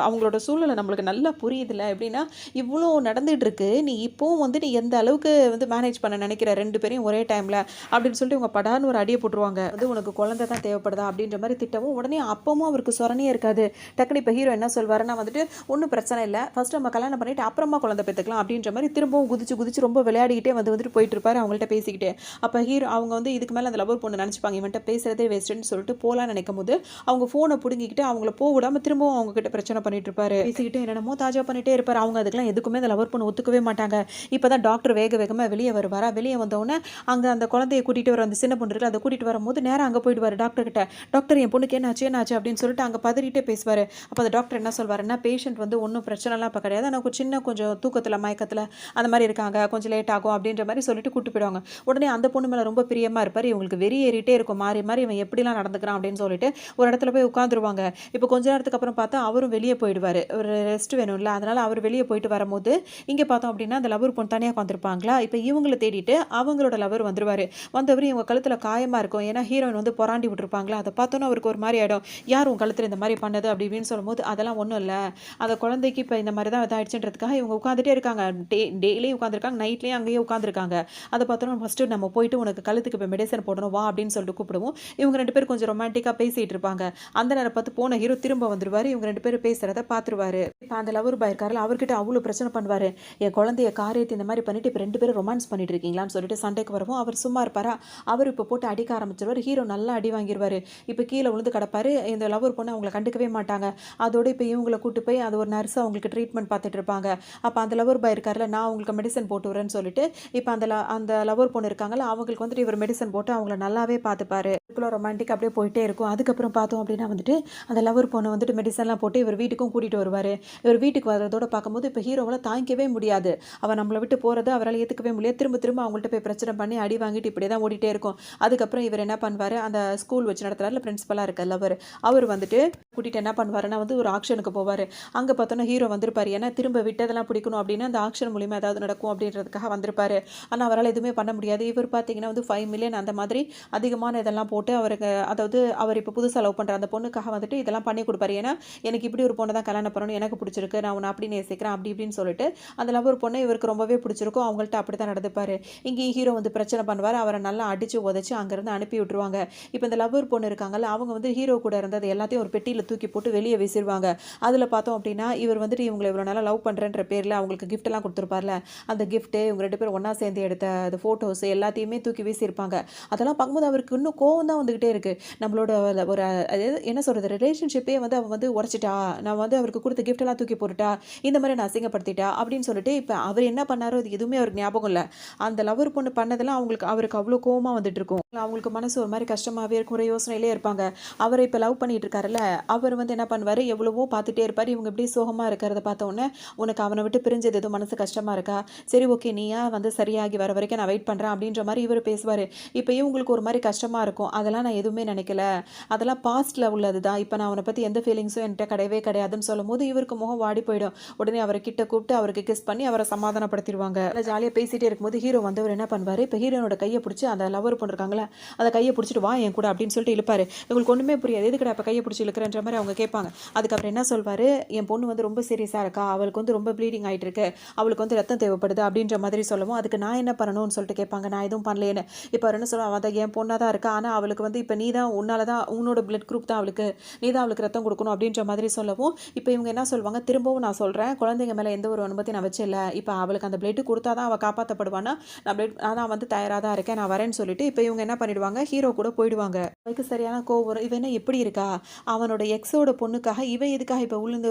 அவங்களோட சூழ்நிலை நம்மளுக்கு நல்லா புரியுதுல்ல, எப்படின்னா இவ்வளோ நடந்துகிட்டு இருக்கு, நீ இப்போவும் வந்து நீ எந்த அளவுக்கு வந்து மேனேஜ் பண்ண நினைக்கிற 2 பேரையும் ஒரே டைமில் அப்படின்னு சொல்லிட்டு இவங்க படான்னு ஒரு அடியை போட்டுருவாங்க. வந்து உனக்கு குழந்தை தான் தேவைப்படுதா அப்படின்ற மாதிரி திட்டவும் உடனே அப்பவும் அவருக்கு சொரணையே இருக்காது. டக்குனு இப்போ ஹீரோ என்ன சொல்வாருன்னா வந்துட்டு, ஒன்றும் பிரச்சனை இல்லை, ஃபர்ஸ்ட் நம்ம கல்யாணம் பண்ணிட்டு அப்புறமா குழந்தை பெற்றுக்கலாம் அப்படின்ற மாதிரி திரும்பவும் குதிச்சு ரொம்ப விளையாடிக்கிட்டே வந்துட்டு போயிட்டு இருப்பாரு அவங்கள்ட்ட பேசிக்கிட்டே. அப்போ ஹீரோ அவங்க வந்து இதுக்கு மேலே அந்த லவர் பொண்ணு நினச்சிப்பாங்க, இவன்ட்ட பேசுறதே வேஸ்ட்டுன்னு சொல்லிட்டு போகலான்னு நினைக்கும் போது அவங்க ஃபோனை பிடுங்கிக்கிட்டு அவங்கள போக விடாமல் திரும்பவும் அவங்க கிட்ட பிரச்சனை பண்ணிட்டு இருப்பாரு. பேசிக்கிட்டு என்னென்னமோ தாஜா பண்ணிட்டே இருப்பாரு. அவங்க அதுக்கெல்லாம் எதுக்குமே அந்த லவர் பொண்ணு ஒத்துக்கவே மாட்டாங்க. இப்போதான் டாக்டர் வேகமாக வெளியே வருவாரா. வெளியே வந்தோடனே அங்கே அந்த குழந்தைய கூட்டிகிட்டு வர அந்த சின்ன பொண்ணு இருக்குல்ல, அதை கூட்டிகிட்டு வரும்போது நேரம் அங்கே போயிடுவார் டாக்டர் கிட்ட. டாக்டர் என் பொண்ணுக்கு என்னாச்சு அப்படின்னு சொல்லிட்டு அங்கே பதறிட்டே பேசுவார். அப்போ அந்த டாக்டர் என்ன சொல்வாருன்னா, பேஷண்ட் வந்து ஒன்றும் பிரச்சனைலாம் இப்போ கிடையாது, ஆனால் கொஞ்சம் தூக்கத்தில் மயக்கத்தில் அந்த மாதிரி இருக்காங்க, கொஞ்சம் லேட் ஆகும் அப்படின்ற மாதிரி சொல்லிட்டு கூட்டு போயிடுவாங்க. உடனே அந்த பொண்ணு மேலே ரொம்ப பிரியமாக இருப்பார். இவங்களுக்கு வெறி ஏறிட்டே இருக்கும், மாறி இவன் எப்படிலாம் நடந்துக்கிறான் அப்படின்னு சொல்லிட்டு ஒரு இடத்துல போய் உட்காந்துருவாங்க. இப்போ கொஞ்ச நேரத்துக்கு அப்புறம் பார்த்தா அவரும் வெளியே போயிடுவாரு. ஒரு ரெஸ்ட் வேணும்ல. அதனால அவர் வெளியே போயிட்டு வரும்போது, இங்க பார்த்தோம் அப்படின்னா, அந்த லவர் பொண்ணு தனியா உட்காந்துருப்பாங்களா, இப்ப இவங்கள தேடிட்டு அவங்களோட லவர் வந்துருவாரு. வந்தவரு இவங்க கழுத்துல காயமா இருக்கும். ஏன்னா ஹீரோயின் வந்து பொறாண்டி விட்டுருப்பாங்களா, அத பார்த்தோன்னே அவருக்கு ஒரு மாரி ஆயிடும். யார் உன் கழுத்துல இந்த மாரி பண்ணது? அப்படி இப்படின்னு சொல்லும்போது, அதெல்லாம் ஒண்ணும் இல்ல. அந்த குழந்தைக்கு இப்ப இந்த மாரி தான் இதாயிடுச்சுன்றதுக்காக இவங்க உட்காந்துட்டே இருக்காங்க. டெய்லியும் உட்காந்துருக்காங்க. நைட்லயும் அங்கேயே உட்காந்துருக்காங்க. அத பார்த்தோன்னே ஃபர்ஸ்ட்டு நம்ம போயிட்டு உனக்கு கழுத்துக்கு இப்ப மெடிசன் போடணும் வா அப்படின்னு சொல்லிட்டு கூப்பிடுவோம். இவங்க 2 பேரும் கொஞ்சம் ரொமான்டிக்கா பேசிட்டு இருப்பாங்க. அந்த நேரம் பார்த்து போன ஹீரோ திரும்ப வந்துருவாரு. இவங்க 2 பேரும் பேசுறத பார்த்துருவாரு. இப்ப அந்த லவர் பாய் இருக்கார்ல, அவர்கிட்ட அவ்ளோ பிரச்சனை பண்ணுவாரு. என் குழந்தைய கார் ஏத்தி இந்த மாரி பண்ணிட்டு இப்ப 2 பேரும் ரொமான்ஸ் பண்ணிட்டு இருக்கீங்களான்னு சொல்லிட்டு சண்டைக்கு வரவும், அவர் சும்மா இருப்பாரா? அவர் இப்ப போட்டு அடிக்க ஆரம்பிச்சுருவாரு. ஹீரோ நல்லா அடி வாங்கிருவாரு. இப்ப கீழ விழுந்து கிடப்பாரு. இந்த லவர் பொண்ணு அவங்கள கண்டுக்கவே மாட்டாங்க. அதோட இப்ப இவங்கள கூட்டு போய் அது ஒரு நர்ஸ் அவங்களுக்கு ட்ரீட்மெண்ட் பார்த்துட்டு இருப்பாங்க. அப்ப அந்த லவர் பாய் இருக்கார்ல, நான் உங்களுக்கு மெடிசன் போட்டு விடுறேன்னு சொல்லிட்டு, இப்ப அந்த லவர் பொண்ணு இருக்காங்கல்ல, அவங்களுக்கு வந்துட்டு இவர் மெடிசன் போட்டு அவங்கள நல்லாவே பார்த்துப்பாரு. இதுக்குள்ள ரொமான்டிக் அப்படியே போயிட்டே இருக்கும். அதுக்கப்புறம் பார்த்தோம் அப்படின்னா வந்துட்டு, அந்த லவர் பொண்ணு வந்துட்டு மெடிசன்லாம் போட்டு இவர் வீட்டுக்கும் கூட்டிட்டு வருவாரு. இவர் வீட்டுக்கு வரதோட பார்க்கும்போது, இப்ப ஹீரோவால தாங்கிக்கவே முடியாது. அவ நம்மள விட்டு போறத அவரால ஏத்துக்கவே முடியாது. திரும்ப திரும்ப அவங்கள்ட்ட போய் பிரச்சனை பண்ணி அடி வாங்கிட்டு இப்படியே தான் ஓடிட்டே இருக்கும். அதுக்கப்புறம் இவர் என்ன பண்ணுவாரு, அந்த ஸ்கூல் வச்சு நடத்துறாருல பிரின்சிபலா இருக்கார்ல அவரு. அவர் வந்துட்டு கூட்டிட்டு என்ன பண்ணுவாருன்னா வந்து ஒரு ஆக்ஷனுக்கு போவாரு. அங்க பார்த்தோன்னா ஹீரோ வந்திருப்பாரு. ஏன்னா திரும்ப விட்டதெல்லாம் பிடிக்கணும் அப்படின்னா, அந்த ஆக்ஷன் மூலியமா ஏதாவது நடக்கும் அப்படின்றதுக்காக வந்திருப்பாரு. ஆனா அவரால எதுவுமே பண்ண முடியாது. இவர் பார்த்தீங்கன்னா வந்து 5 மில்லியன் அந்த மாதிரி அதிகமான இதெல்லாம் போட்டு அவருக்கு அதாவது அவர் இப்ப புதுசா லவ் பண்ற அந்த பொண்ணுக்காக வந்துட்டு இதெல்லாம் பண்ணி குடுப்பாரு. ஏன்னா, எனக்கு இப்படி ஒரு பொண்ண தான் கல்யாணம் பண்ணணும். எனக்கு பிடிச்சிருக்கு. நான் உன்ன அப்படி நேசிக்கிறேன். அப்படி இப்படின்னு சொல்லிட்டு, அந்த லவர் பொண்ண இவருக்கு ரொம்பவே பிடிச்சிருக்கும். அவங்கள்ட்ட அப்படித்தான் நடந்துப்பாரு. இங்கேயும் ஹீரோ வந்து பிரச்சனை பண்ணுவாரு. அவர நல்லா அடிச்சு உதைச்சு அங்கருந்து அனுப்பி விட்டுருவாங்க. இப்ப இந்த லவர் பொண்ணு இருக்காங்கல்ல, அவங்க வந்து ஹீரோ கூட இருந்தது எல்லாத்தையும் ஒரு பெட்டியில தூக்கி போட்டு வெளிய வீசிருவாங்க. அதுல பார்த்தோம் அப்படின்னா, இவர் வந்துட்டு இவங்கள இவ்வளோ நாளா லவ் பண்றேன்ற பேர்ல அவங்களுக்கு கிஃப்ட்லாம் குடுத்துருப்பார்ல, அந்த கிஃப்ட் இவங்க 2 பேரும் ஒண்ணா சேர்ந்து எடுத்த அந்த ஃபோட்டோஸ் எல்லாத்தையுமே தூக்கி வீசியிருப்பாங்க. அதெல்லாம் பார்க்கும்போது அவருக்கு இன்னும் கோவம் தான் வந்துகிட்டே இருக்கு. நம்மளோட ஒரு அதாவது என்ன சொல்றது, ரிலேஷன்ஷிப்பே வந்து அவ வந்து உடைச்சிட்டா. நான் வந்து அவருக்கு குடுத்த கிஃப்ட் எல்லாம் தூக்கி போட்டுட்டா. இந்த மாரி நான் அசிங்கப்படுத்திட்டா அப்படின்னு சொல்லிட்டு, இப்ப அவர் என்ன பண்ணாரோ அது எதுவுமே அவருக்கு ஞாபகம் இல்ல. அந்த லவர் பொண்ணு பண்ணதெல்லாம் அவருக்கு அவ்ளோ கோவமா வந்துட்டு இருக்கும். அவங்களுக்கு மனசு ஒரு மாரி கஷ்டமாவே இருக்கும். ஒரு யோசனையிலே இருப்பாங்க. அவர இப்ப லவ் பண்ணிட்டு இருக்காருல்ல, அவர் வந்து என்ன பண்ணுவாரு, எவ்வளவோ பார்த்துட்டே இருப்பாரு. இவங்க இப்படி சோகமா இருக்கிறத பார்த்த உடனே, "உனக்கு அவன விட்டு பிரிஞ்சது எதுவும் மனசு கஷ்டமா இருக்கா? சரி ஓகே. நீயா வந்து சரியாகி வர வரைக்கும் நான் வெயிட் பண்றேன்." அப்படின்ற மாரி இவரு பேசுவாரு. இப்ப இவங்களுக்கு ஒரு மாரி கஷ்டமா இருக்கும். அதெல்லாம் நான் எதுவுமே நினைக்கல. அதெல்லாம் பாஸ்ட்ல உள்ளது தான். இப்ப நான் அவன பத்தி எந்த ஃபீலிங்ஸும் என்ட்ட கிடையவே கிடையாதுன்னு சொல்லும்போது, இவருக்கு முகம் வாடி போயிடும். உடனே அவர கிட்ட கூப்பிட்டு அவருக்கு கிஸ் பண்ணி அவர சமாதானப்படுத்திருவாங்க. நல்லா ஜாலியா பேசிட்டே இருக்கும்போது ஹீரோ வந்தவர் என்ன பண்ணுவாரு, இப்ப ஹீரோயினோட கைய புடிச்சு அந்த லவர் பொண்ணு இருக்காங்கல்ல, அந்த கைய புடிச்சிட்டு வா என் கூட அப்படின்னு சொல்லிட்டு இழுப்பாரு. இவங்களுக்கு ஒண்ணுமே புரியாது. எதுக்குடா இப்ப கைய புடிச்சு இழுக்குறன்ற மாரி அவங்க கேட்பாங்க. அதுக்கப்புறம் என்ன சொல்வாரு, என் பொண்ணு வந்து ரொம்ப சீரியஸா இருக்கா. அவளுக்கு வந்து ரொம்ப ப்ளீடிங் ஆயிட்டு இருக்கு. அவளுக்கு வந்து ரத்தம் தேவைப்படுது அப்படின்ற மாதிரி சொல்லவும், அதுக்கு நான் என்ன பண்ணணும்னு சொல்லிட்டு கேட்பாங்க. நான் எதுவும் பண்ணலையேன்னு. இப்ப அவர் என்ன சொல்லுவா, அவ என் பொண்ணா தான் இருக்கா. ஆனா அவளுக்கு வந்து இப்ப நீ தான் உன்னால தான் உன்னோட பிளட் குரூப் தான் அவளுக்கு. நீ தான் அவளுக்கு ரத்தம் குடுக்கணும் அப்படின்ற மாதிரி சொல்லவும், இப்ப இவங்க என்ன சொல்வாங்க, திரும்பவும் நான் சொல்றேன். குழந்தைங்க மேல எந்த ஒரு அனுமதியும் நான் வச்சில்ல. இப்ப அவளுக்கு அந்த பிளட் குடுத்தா தான் அவ காப்பாத்தப்படுவான்னா, நான் வந்து தயாரா தான் இருக்கேன். நான் வரேன்னு சொல்லிட்டு, இப்ப இவங்க என்ன பண்ணிடுவாங்க, ஹீரோ கூட போயிடுவாங்க. அவளுக்கு சரியான கோவம் வரும். இவ என்ன இப்படி இருக்கா? அவனோட எக்ஸோட பொண்ணுக்காக இவ எதுக்காக இப்ப உழுந்து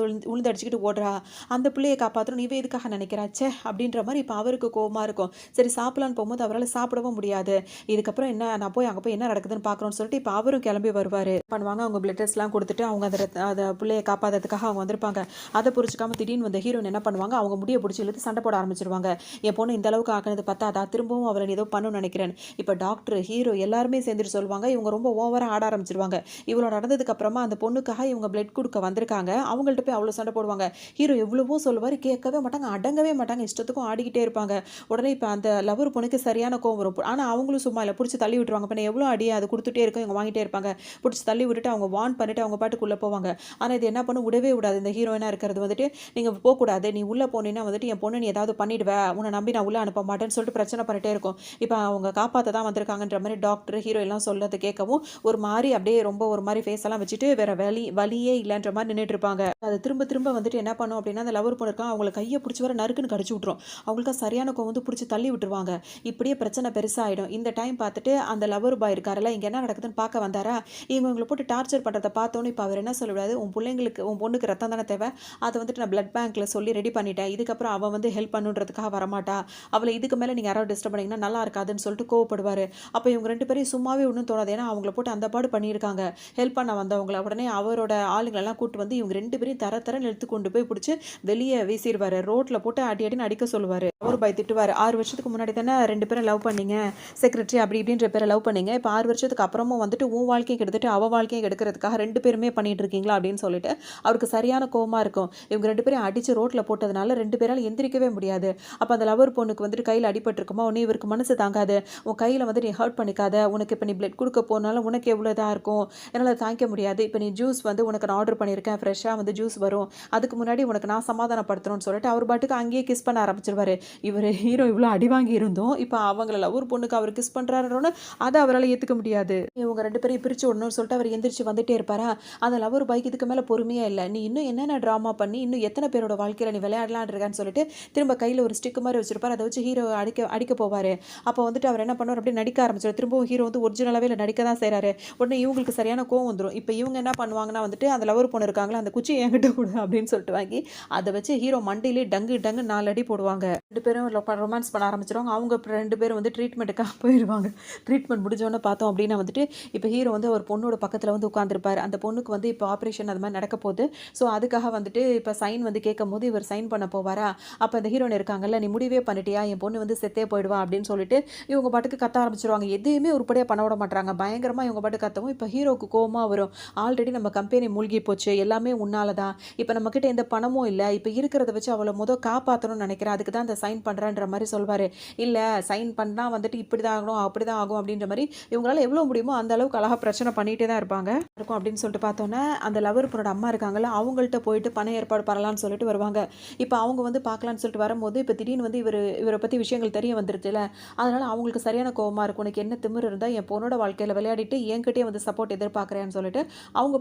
அடிச்சுக்கிட்டு ஓடுறா? அந்த பிள்ளைய காப்பாத்தணும்னு இவ எதுக்காக நினைக்கிறா? ச்சே! அப்படின்ற மாரி இப்ப அவருக்கு கோவமா இருக்கும். சரி சாப்பிடலான்னு போகும்போது அவரால சாப்பிடவும் முடியாது. இதுக்கப்புறம் என்ன நான் போய் அங்க போய் என்ன நடக்குதுன்னு பார்க்கணும்னு சொல்லிட்டு இப்ப அவரும் கிளம்பி வருவாரு. பண்ணுவாங்க அவங்க பிளட் டெஸ்ட்லாம் குடுத்துட்டு அவங்க அந்த பிள்ளைய காப்பாத்துறதுக்காக அவங்க வந்திருப்பாங்க. அத புரிஞ்சுக்காம திடீர்னு வந்த ஹீரோயின் என்ன பண்ணுவாங்க, அவங்க முடிய புடிச்சு இழுத்து சண்டை போட ஆரம்பிச்சுருவாங்க. என் பொண்ணு இந்த அளவுக்கு ஆக்குனது பத்தாதா? திரும்பவும் அவள நீ ஏதோ பண்ணணும்னு நினைக்கிறேன். இப்ப டாக்டர், ஹீரோ எல்லாருமே சேர்ந்துட்டு சொல்லுவாங்க. இவங்க ரொம்ப ஓவரா ஆட ஆரம்பிச்சுருவாங்க. இவ்வளோ நடந்ததுக்கு அப்புறமா அந்த பொண்ணுக்காக இவங்க பிளட் குடுக்க வந்திருக்காங்க. அவங்கள்ட்ட போய் அவ்வளோ சண்டை போடுவாங்க. ஹீரோ எவ்வளவோ சொல்லுவாரு, கேட்கவே மாட்டாங்க, அடங்கவே மாட்டாங்க. இஷ்டத்துக்கும் ஆடிக்கிட்டே இருப்பாங்க. உடனே இப்ப அந்த லவர் பொண்ணுக்கு சரியான கோவம் வரும். ஆனா அவங்களும் சும்மா இல்ல. புடிச்சு தள்ளி விட்டுருவாங்க. பின்ன எவ்வளோ அடி அது குடுத்துட்டே இருக்கும். இவங்க வாங்கிட்டே இருப்பாங்க. புடிச்சு தள்ளி விட்டுட்டு அவங்க வார்ன் பண்ணிட்டு அவங்க பாட்டுக்குள்ள போவாங்க. ஆனா இது என்ன பண்ணும், விடவே விடாது. இந்த ஹீரோயினா இருக்கிறது வந்துட்டு, நீங்க போக்கூடாது. நீ உள்ள போனீன்னா வந்துட்டு என் பொண்ண நீ ஏதாவது பண்ணிடுவ. உன்ன நம்பி நான் உள்ள அனுப்ப மாட்டேன்னு சொல்லிட்டு பிரச்சனை பண்ணிட்டே இருக்கும். இப்ப அவங்க காப்பாத்த தான் வந்திருக்காங்கன்ற மாரி டாக்டர், ஹீரோ எல்லாம் சொல்றத கேட்கவும், ஒரு மாரி அப்படியே ரொம்ப ஒரு மாரி ஃபேஸ் எல்லாம் வச்சுட்டு வேற வழியே இல்லன்ற மாரி நின்னுட்டு இருப்பாங்க. அது திரும்ப திரும்ப வந்துட்டு என்ன பண்ணும் அப்படின்னா, அந்த லவர் பொண்ணு இருக்கான் அவங்கள கைய புடிச்சு வர நறுக்குன்னு கடிச்சு விட்டுரும். அவங்களுக்கு சரியான கோவம் வந்து புடிச்சு தள்ளி விட்டுருவாங்க. இப்படியே பிரச்சனை பெருசாயிடும். இந்த டைம் பார்த்துட்டு அந்த லவர் பாய் இருக்காருல்ல, இங்க என்ன நடக்குதுன்னு பார்க்க வந்தாரா, இவங்கள போட்டு டார்ச்சர் பண்றத பார்த்தோன்னே இப்ப அவர் என்ன சொல்லுவாரு, உன் பொண்ணுக்கு ரத்தம் தானே தேவை. அத வந்துட்டு நான் பிளட் பேங்க்ல சொல்லி ரெடி பண்ணிட்டேன். இதுக்கப்புறம் அவ வந்து ஹெல்ப் பண்ணுன்றதுக்காக வரமாட்டா. அவள இதுக்கு மேல நீங்க யாராவது டிஸ்டர்ப் பண்ணீங்கன்னா நல்லா இருக்காதுன்னு சொல்லிட்டு கோவப்படுவாரு. அப்ப இவங்க இவங்க 2 பேரையும் சும்மாவே ஒண்ணும் தோணாது. ஏன்னா அவங்கள போட்டு அந்த பாடு பண்ணியிருக்காங்க. ஹெல்ப் பண்ண வந்தவங்கள. உடனே அவரோட ஆளுங்களெல்லாம் கூட்டு வந்து இவங்க 2 பேரையும் தர தரன்னு இழுத்து கொண்டு போய் புடிச்சு வெளிய வீசிருவாரு. ரோட்ல போட்டு அடி அடின்னு அடிக்க சொல்லுவாரு. அவரு பாய் திட்டுவாரு. 6 வருஷத்துக்கு முன்னாடி தானே 2 பேரும் லவ் பண்ணீங்க. செக்ரட்டரி அப்படி இப்படின்ற பேர லவ் பண்ணீங்க. இப்ப 6 வருஷத்துக்கு அப்புறமும் வந்துட்டு உன் வாழ்க்கைய கெடுத்துட்டு அவ வாழ்க்கைய கெடுக்கிறதுக்காக 2 பேருமே பண்ணிட்டு இருக்கீங்களா? அப்படின்னு சொல்லிட்டு அவருக்கு சரியான கோவமா இருக்கும். இவங்க 2 பேரையும் அடிச்சு ரோட்ல போட்டதுனால 2 பேரால எந்திரிக்கவே முடியாது. அப்ப அந்த லவர் பொண்ணுக்கு வந்துட்டு கையில அடிபட்டுருக்குமா, உடனே இவருக்கு மனசு தாங்காது. உன் கையில வந்து நீ ஹர்ட் பண்ணிக்காத. உனக்கு இப்ப நீ பிளட் குடுக்க போனாலும் உனக்கு எவ்வளோ இதா இருக்கும். என்னால தாங்கிக்க முடியாது. இப்ப நீ ஜூஸ் வந்து உனக்கு நான் ஆர்டர் பண்ணியிருக்கேன். ஃப்ரெஷ்ஷா வந்து ஜூஸ் வரும். அதுக்கு முன்னாடி உனக்கு நான் சமாதானப்படுத்தணும்னு சொல்லிட்டு அவர் பாட்டுக்கு அங்கேயே கிஸ் பண்ண ஆரம்பிச்சுருவாரு. இவரு ஹீரோ இவ்ளோ அடி வாங்கி இருந்தும், இப்ப அவங்கள லவர் பொண்ணுக்கு அவர் கிஸ் பண்றாருன்னோன அத அவரால ஏத்துக்க முடியாது. இவங்க 2 பேரையும் பிரிச்சு விடணும்னு சொல்லிட்டு அவர் எந்திரிச்சு வந்துட்டே இருப்பாரா, அந்த லவர் பாய்க்கு இதுக்கு மேல பொறுமையே இல்ல. நீ இன்னும் என்னென்ன ட்ராமா பண்ணி, இன்னும் எத்தன பேரோட வாழ்க்கையில நீ விளையாடலாம்னு இருக்கன்னு சொல்லிட்டு திரும்ப கையில ஒரு ஸ்டிக் மாரி வச்சிருப்பாரு. அத வச்சு ஹீரோ அடிக்க அடிக்க போவாரு. அப்ப வந்துட்டு அவர் என்ன பண்ணுவாரு, அப்படியே நடிக்க ஆரம்பிச்சுருவாரு. திரும்பவும் ஹீரோ வந்து ஒரிஜினலாவே இல்ல நடிக்க தான் செய்றாரு. உடனே இவங்களுக்கு சரியான கோவம் வந்துரும். இப்ப இவங்க என்ன பண்ணுவாங்கன்னா வந்துட்டு, அந்த லவர் பொண்ணு இருக்காங்கல்ல, அந்த குச்சிய என்கிட்ட குடு அப்படின்னு சொல்லிட்டு வாங்கி, அத வச்சு ஹீரோ மண்டையிலே டங்கு டங்குன்னு 4 அடி போடுவாங்க. 2 பேரும் ரொமான்ஸ் பண்ண ஆரம்பிச்சுருவாங்க. அவங்க 2 பேரும் வந்து ட்ரீட்மெண்ட்டுக்காக போயிருவாங்க. ட்ரீட்மெண்ட் முடிஞ்சோனே பார்த்தோம் அப்படின்னா வந்துட்டு, இப்ப ஹீரோ வந்து ஒரு பொண்ணோட பக்கத்துல வந்து உட்கார்ந்திருப்பாரு. அந்த பொண்ணுக்கு வந்து இப்ப ஆப்பரேஷன் அது மாரி நடக்க போது. ஸோ அதுக்காக வந்துட்டு இப்ப சைன் வந்து கேட்கும்போது இவர் சைன் பண்ண போவாரா, அப்ப அந்த ஹீரோயின் இருக்காங்கல்ல, "நீ முடிவே பண்ணிட்டியா? என் பொண்ணு வந்து செத்தே போயிடுவா" அப்படின்னு சொல்லிட்டு இவங்க பாட்டுக்கு கத்த ஆரம்பிச்சுருவாங்க. எதையுமே உருப்படியா பண்ண விட மாட்றாங்க. பயங்கரமா இவங்க பாட்டுக்கு கத்தவும், இப்ப ஹீரோவுக்கு கோவமா வரும். ஆல்ரெடி நம்ம கம்பெனி மூழ்கி போச்சு. எல்லாமே உன்னால தான். இப்ப நம்மகிட்ட எந்த பணமும் இல்ல. இப்ப இருக்கிறத வச்சு அவள காப்பாத்தணும்னு நினைக்கிறேன். அதுக்கு தான் இந்த சைன் பண்றேன்ற மாரி சொல்வாரு. இல்ல சைன் பண்ணா வந்துட்டு இப்படிதான் ஆகணும், அப்படிதான் ஆகும் அப்படின்ற மாரி இவங்களால எவ்வளோ முடியுமோ அந்த அளவுக்கு அழகா பிரச்சனை பண்ணிட்டே தான் இருப்பாங்க. இருக்கும் அப்படின்னு சொல்லிட்டு பார்த்தோன்னே, அந்த லவர் பொண்ணோட அம்மா இருக்காங்கல்ல, அவங்கள்ட்ட போயிட்டு பண ஏற்பாடு பண்ணலான்னு சொல்லிட்டு வருவாங்க. இப்ப அவங்க வந்து பார்க்கலான்னு சொல்லிட்டு வரும்போது, இப்ப திடீர்னு வந்து இவர பத்தி விஷயங்கள் தெரிய வந்துருச்சுல்ல. அதனால அவங்களுக்கு சரியான கோவமா இருக்கும். "உனக்கு என்ன திமிரு இருந்தா என் பொண்ணோட வாழ்க்கையில விளையாடிட்டு என்கிட்டயே வந்து சப்போர்ட் எதிர்பார்க்குறேன்னு" சொல்லிட்டு அவங்க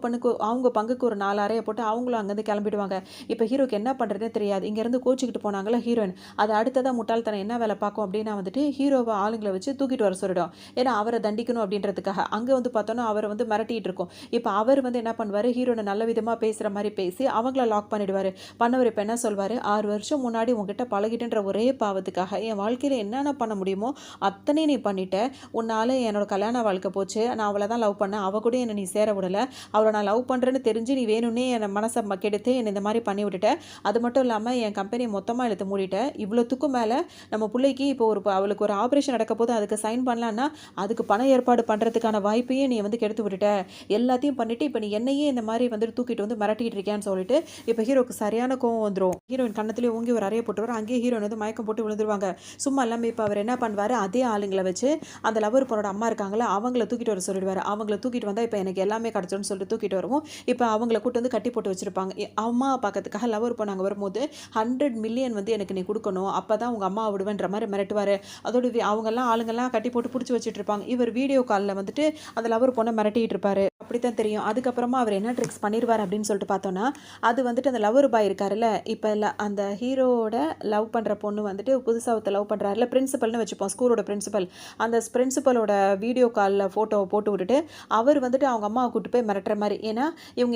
பங்குக்கு ஒரு 4 அறைய போட்டு அவங்களும் அங்கேருந்து கிளம்பிடுவாங்க. இப்ப ஹீரோக்கு என்ன பண்றதுன்னே தெரியாது. இங்கேருந்து கோச்சிக்கிட்டு போனாங்கல்ல ஹீரோயின், அது அடுத்ததா முட்டாள்தனம் என்ன வேலை பார்க்கும் அப்படின்னா வந்துட்டு, ஹீரோவ ஆளுங்கள வச்சு தூக்கிட்டு வர சொல்லிடும். ஏன்னா அவர தண்டிக்கணும் அப்படின்றதுக்காக. அங்க வந்து பார்த்தோம்னா, அவர வந்து மிரட்டிட்டு இருக்கும். இப்ப அவர் வந்து என்ன பண்ணுவாரு, ஹீரோயின நல்ல விதமா பேசுற மாரி பேசி அவங்கள லாக் பண்ணிடுவாரு. பண்ணவர் இப்ப என்ன சொல்வாரு, "6 வருஷம் முன்னாடி உன்கிட்ட பழகிட்டேன்ற ஒரே பாவத்துக்காக என் வாழ்க்கையில என்னென்ன பண்ண முடியுமோ அத்தனையும் நீ பண்ணிட்ட. உன்னால என்னோட கல்யாண வாழ்க்கை போச்சு. நான் அவள தான் லவ் பண்ணேன். அவ கூட என்ன நீ சேர விடல. அவள நான் லவ் பண்றேன்னு தெரிஞ்சு நீ வேணும்னே என் மனச கெடுத்து என்ன இந்த மாரி பண்ணி விட்டுட்ட. அது மட்டும் இல்லாம என் கம்பெனிய மொத்தமா இழுத்து மூடிட்ட. இவ்வளத்துக்கும் மேல நம்ம புள்ளைக்கு இப்போ அவளுக்கு ஒரு ஆப்ரேஷன் நடக்க போது அதுக்கு சைன் பண்ணலான்னா, அதுக்கு பண ஏற்பாடு பண்றதுக்கான வாய்ப்பையே நீ வந்து கெடுத்து விட்டுட்ட. எல்லாத்தையும் பண்ணிட்டு இப்ப நீ என்னையே இந்த மாரி வந்துட்டு தூக்கிட்டு வந்து மிரட்டிட்டு இருக்கியான்னு சொல்லிட்டு, இப்ப ஹீரோக்கு சரியான கோவம் வந்துரும். ஹீரோயின் கன்னத்திலேயே ஓங்கி ஒரு அறைய போட்டுருவாரு. அங்கேயே ஹீரோயின் வந்து மயக்கம் போட்டு விழுந்துருவாங்க. சும்மா இல்லாம இப்ப அவர் என்ன பண்ணுவாரு, அதே ஆளுங்கள வச்சு அந்த லவர் பொண்ணோட அம்மா இருக்காங்கல்ல, அவங்கள தூக்கிட்டு வர சொல்லிடுவாரு. அவங்கள தூக்கிட்டு வந்தா இப்ப எனக்கு எல்லாமே கிடைச்சிடும்னு சொல்லிட்டு தூக்கிட்டு வரவும், இப்ப அவங்கள கூட்டு வந்து கட்டி போட்டு வச்சிருப்பாங்க. அம்மா பார்க்கறதுக்காக லவர் பொண்ணு அங்க வரும்போது, 100 மில்லியன் வந்து எனக்கு நீ குடுக்கணும். அப்பதான் உங்க அம்மாவ விடுவேன்ற மாரி மிரட்டுவாரு. அதோட அவங்கலாம் ஆளுங்கலாம் கட்டி போட்டு புடிச்சு வச்சுட்டு இருப்பாங்க. இவர் வீடியோ கால்ல வந்துட்டு அந்த லவர் பொண்ண மிரட்டிட்டு இருப்பாரு. அப்படித்தான் தெரியும். அதுக்கப்புறமா அவர் என்ன ட்ரிக்ஸ் பண்ணிருவாரு அப்படின்னு சொல்லிட்டு பார்த்தோம்னா, அது வந்துட்டு அந்த லவர் பாய் இருக்காருல்ல, இப்ப அந்த ஹீரோவோட லவ் பண்ற பொண்ணு வந்துட்டு புதுசா ஒருத்தர் லவ் பண்றாருல்ல, பிரின்சிபல்னு வச்சுப்போம். ஸ்கூலோட பிரின்சிபல். அந்த பிரின்சிபலோட வீடியோ கால்ல ஃபோட்டோவ போட்டு விட்டுட்டு, அவர் வந்துட்டு அவங்க அம்மாவ கூட்டு போய் மிரட்டுற மாரி. ஏன்னா,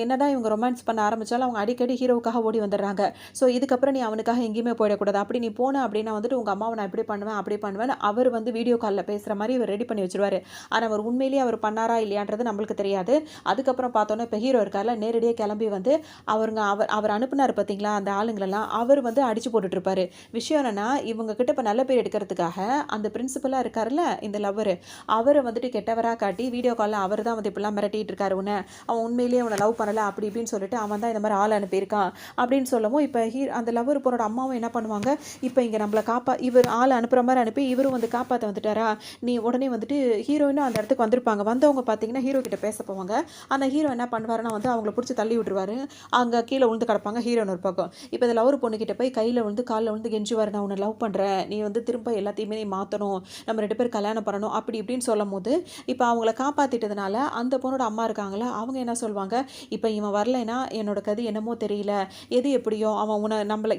என்னதான் இவங்க ரொமான்ஸ் பண்ண ஆரம்பிச்சாலும் அவங்க அடிக்கடி ஹீரோவுக்காக ஓடி வந்துடுறாங்க. ஸோ இதுக்கப்புறம் நீ அவனுக்காக எங்கேயுமே போயிடக்கூடாது. அப்படி நீ போன அப்படின்னா வந்துட்டு உங்க அம்மாவ நான் இப்படி பண்ணுவேன், அப்படி பண்ணுவேன்னு அவர் வந்து வீடியோ கால்ல பேசுற மாரி இவர் ரெடி பண்ணி வச்சுருவாரு. ஆனா அவர் உண்மையிலேயே அவர் பண்ணாரா இல்லையான்றது நம்மளுக்கு தெரியாது. அதுக்கப்புறம் பார்த்தோன்னா, இப்ப ஹீரோ இருக்கார்ல, நேரடியா கிளம்பி வந்து அவர் அனுப்புனாரு பார்த்தீங்களா, அந்த ஆளுங்களெல்லாம் அவர் வந்து அடிச்சு போட்டுட்டு இருப்பாரு. விஷயம் என்னன்னா, இவங்க கிட்ட இப்ப நல்ல பேர் எடுக்கிறதுக்காக அந்த பிரின்சிபலா இருக்காருல்ல, இந்த லவ்வரு, அவர வந்துட்டு கெட்டவரா காட்டி வீடியோ கால்ல அவர் தான் வந்து இப்படிலாம் மிரட்டிட்டு இருக்காரு உன்ன. அவன் உண்மையிலேயே உன்ன லவ் பண்ணல அப்படி இப்படின்னு சொல்லிட்டு அவன் தான் இந்த மாரி ஆள் அனுப்பியிருக்கான் அப்படின்னு சொல்லவும், இப்ப அந்த லவ்வர் பொண்ணோட அம்மாவும் என்ன பண்ணுவாங்க, இப்ப இங்க நம்மள இவர் ஆள் அனுப்புற மாரி அனுப்பி இவரும் வந்து காப்பாத்த வந்துட்டாரா, நீ உடனே வந்துட்டு ஹீரோயினும் அந்த இடத்துக்கு வந்திருப்பாங்க. வந்தவங்க பார்த்தீங்கன்னா ஹீரோ கிட்ட பேச போவாங்க. அந்த ஹீரோ என்ன பண்ணுவாருன்னா வந்து அவங்கள புடிச்சு தள்ளி விட்டுருவாரு. அங்க கீழ விழுந்து கிடப்பாங்க ஹீரோயின் ஒரு பக்கம். இப்ப இந்த லவ்வர் பொண்ணு கிட்ட போய் கையில விழுந்து கால்ல விழுந்து கெஞ்சுவாரு, நான் உன்ன லவ் பண்றேன். நீ வந்து திரும்ப எல்லாத்தையுமே நீ மாத்தணும். நம்ம 2 பேரும் கல்யாணம் பண்ணணும் அப்படி இப்படின்னு சொல்லும்போது, இப்ப அவங்கள காப்பாத்திட்டதுனால அந்த பொண்ணோட அம்மா இருக்காங்கல்ல, அவங்க என்ன சொல்வாங்க, இப்ப இவன் வரலைன்னா என்னோட கதி என்னமோ தெரியல. எது எப்படியோ அவன்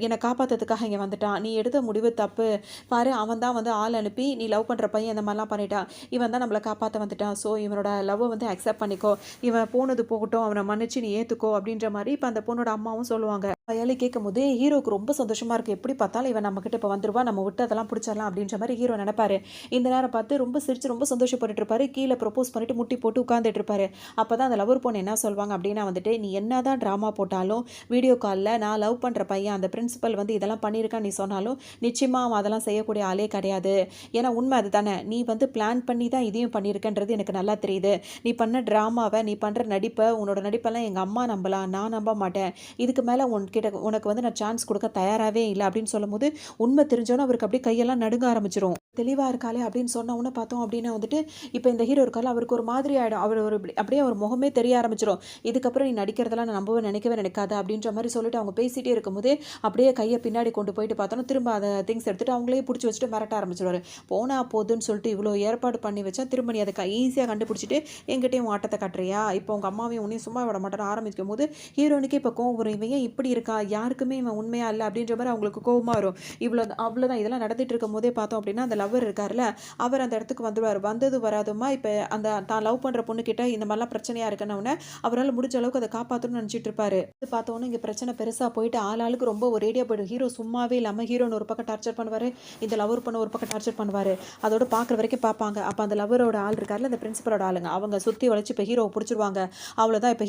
என்ன காப்பாத்துறதுக்காக இங்க வந்துட்டான். நீ எடுத்த முடிவு தப்பு. பாரு அவன் தான் வந்து ஆள் அனுப்பி நீ லவ் பண்ற பையன் இந்த மாரிலாம் பண்ணிட்டான். இவன் தான் நம்மள காப்பாத்த வந்துட்டான். ஸோ இவனோட லவ்வ வந்து அக்செப்ட் பண்ணிக்கோ. இவன் போனது போகட்டும், அவனை மன்னிச்சு நீ ஏற்றுக்கோ அப்படின்ற மாதிரி இப்போ அந்த பொண்ணோட அம்மாவும் சொல்லுவாங்க. வயலி கேட்கும்போது ஹீரோவுக்கு ரொம்ப சந்தோஷமா இருக்கு. எப்படி பார்த்தாலும் இவன் நம்மகிட்ட இப்போ வந்துருவா, நம்ம விட்டு அதெல்லாம் பிடிச்சிடலாம் அப்படின்ற மாதிரி ஹீரோ நினைப்பாரு. இந்த நேரம் பார்த்து ரொம்ப சிரிச்சு ரொம்ப சந்தோஷப்பட்டுட்டு இருப்பாரு. கீழே ப்ரொப்போஸ் பண்ணிட்டு முட்டி போட்டு உட்காந்துட்டு இருப்பாரு. அப்பதான் அந்த லவர் பொண்ணு என்ன சொல்வாங்க அப்படின்னா வந்துட்டு, நீ என்னதான் ட்ராமா போட்டாலும் வீடியோ காலில் நான் லவ் பண்ணுற பையன் அந்த பிரின்சிபல் வந்து இதெல்லாம் பண்ணியிருக்கான்னு நீ சொன்னாலும் நிச்சயமாக அவன் அதெல்லாம் செய்யக்கூடிய ஆளே கிடையாது. ஏன்னா உண்மை அதுதானே, நீ வந்து பிளான் பண்ணி தான் இதையும் பண்ணியிருக்கன்றது எனக்கு நல்லா தெரியுது. நீ பண்ண ட்ராமாவை, நீ பண்ணுற நடிப்பை, உன்னோட நடிப்பெல்லாம் எங்கள் அம்மா நம்பலாம், நான் நம்ப மாட்டேன். இதுக்கு மேலே உனக்கு வந்து நான் சான்ஸ் கொடுக்க தயாராகவே இல்லை அப்படின்னு சொல்லும்போது, உண்மை தெரிஞ்சோன்னு அவருக்கு அப்படியே கையெல்லாம் நடுங்க ஆரம்பிச்சிரும். தெளிவாக இருக்காளே அப்படின்னு சொன்ன உடனே பார்த்தோம் அப்படின்னா வந்துட்டு, இப்போ இந்த ஹீரோ இருக்கால அவருக்கு ஒரு மாதிரி ஆகிடும். அவர் ஒரு அப்படியே அவர் முகமே தெரிய ஆரம்பிச்சிடும். இதுக்கப்புறம் நீ நடிக்கிறதெல்லாம் நான் நம்பவே நினைக்காது அப்படின்ற மாதிரி சொல்லிட்டு அவங்க பேசிகிட்டே இருக்கும்போதே அப்படியே கையை பின்னாடி கொண்டு போயிட்டு பார்த்தோன்னா திரும்ப அதை திங்ஸ் எடுத்துகிட்டு அவங்களே பிடிச்சி வச்சுட்டு மிரட்ட ஆரம்பிச்சிடுவார். போனா போதுன்னு சொல்லிட்டு இவ்வளோ ஏற்பாடு பண்ணி வச்சா திரும்ப நீ அதை ஈஸியாக கண்டுபிடிச்சிட்டு எங்கிட்டையும் ஆட்டத்தை காட்டுறியா, இப்போ உங்கள் அம்மாவையும் உன்னையும் சும்மா விட மாட்டேன்னு ஆரம்பிக்கும் போது ஹீரோனுக்கு இப்போ கோவம் வரும். இவன் ஏன் இப்படி இருக்கா, யாருக்குமே இவன் உண்மையா இல்லை அப்படின்ற மாதிரி அவங்களுக்கு கோவமாக வரும். அவ்வளோதான் இதெல்லாம் நடந்துட்டு இருக்கும் போதே பார்த்தோம் அப்படின்னா அந்த லவர் இருக்கார்ல, அவர் அந்த இடத்துக்கு வந்துடுவார். வந்தது வராதுமா இப்போ அந்த தான் லவ் பண்ணுற பொண்ணுக்கிட்ட இந்த மாதிரிலாம் பிரச்சனையாக இருக்குன்னு அவரால் முடிஞ்ச அளவுக்கு அதை காப்பாற்றணும்னு நினச்சிட்டு இருப்பாரு. பார்த்தோன்னே இங்கே பிரச்சனை பெருசாக போயிட்டு ஆளுக்கு ரொம்ப ஒரேடியாக போய்டும். ஹீரோ சும்மாவே இல்லாமல் ஹீரோன்னு ஒரு பக்கம் டார்ச்சர் பண்ணுவார், இந்த லவர் பண்ண ஒரு பக்கம் டார்ச்சர் பண்ணுவார். அதோட பார்க்குற வரைக்கும் பார்ப்பாங்க. அப்போ அந்த லவரோட ஆள் இருக்கார்ல, அந்த பிரின்சிபலோட ஆளுங்க, அவங்க சுற்றி வளைச்சு இப்போ ஹீரோவை பிடிச்சிருவாங்க. அவ்வளோதான். இப்போ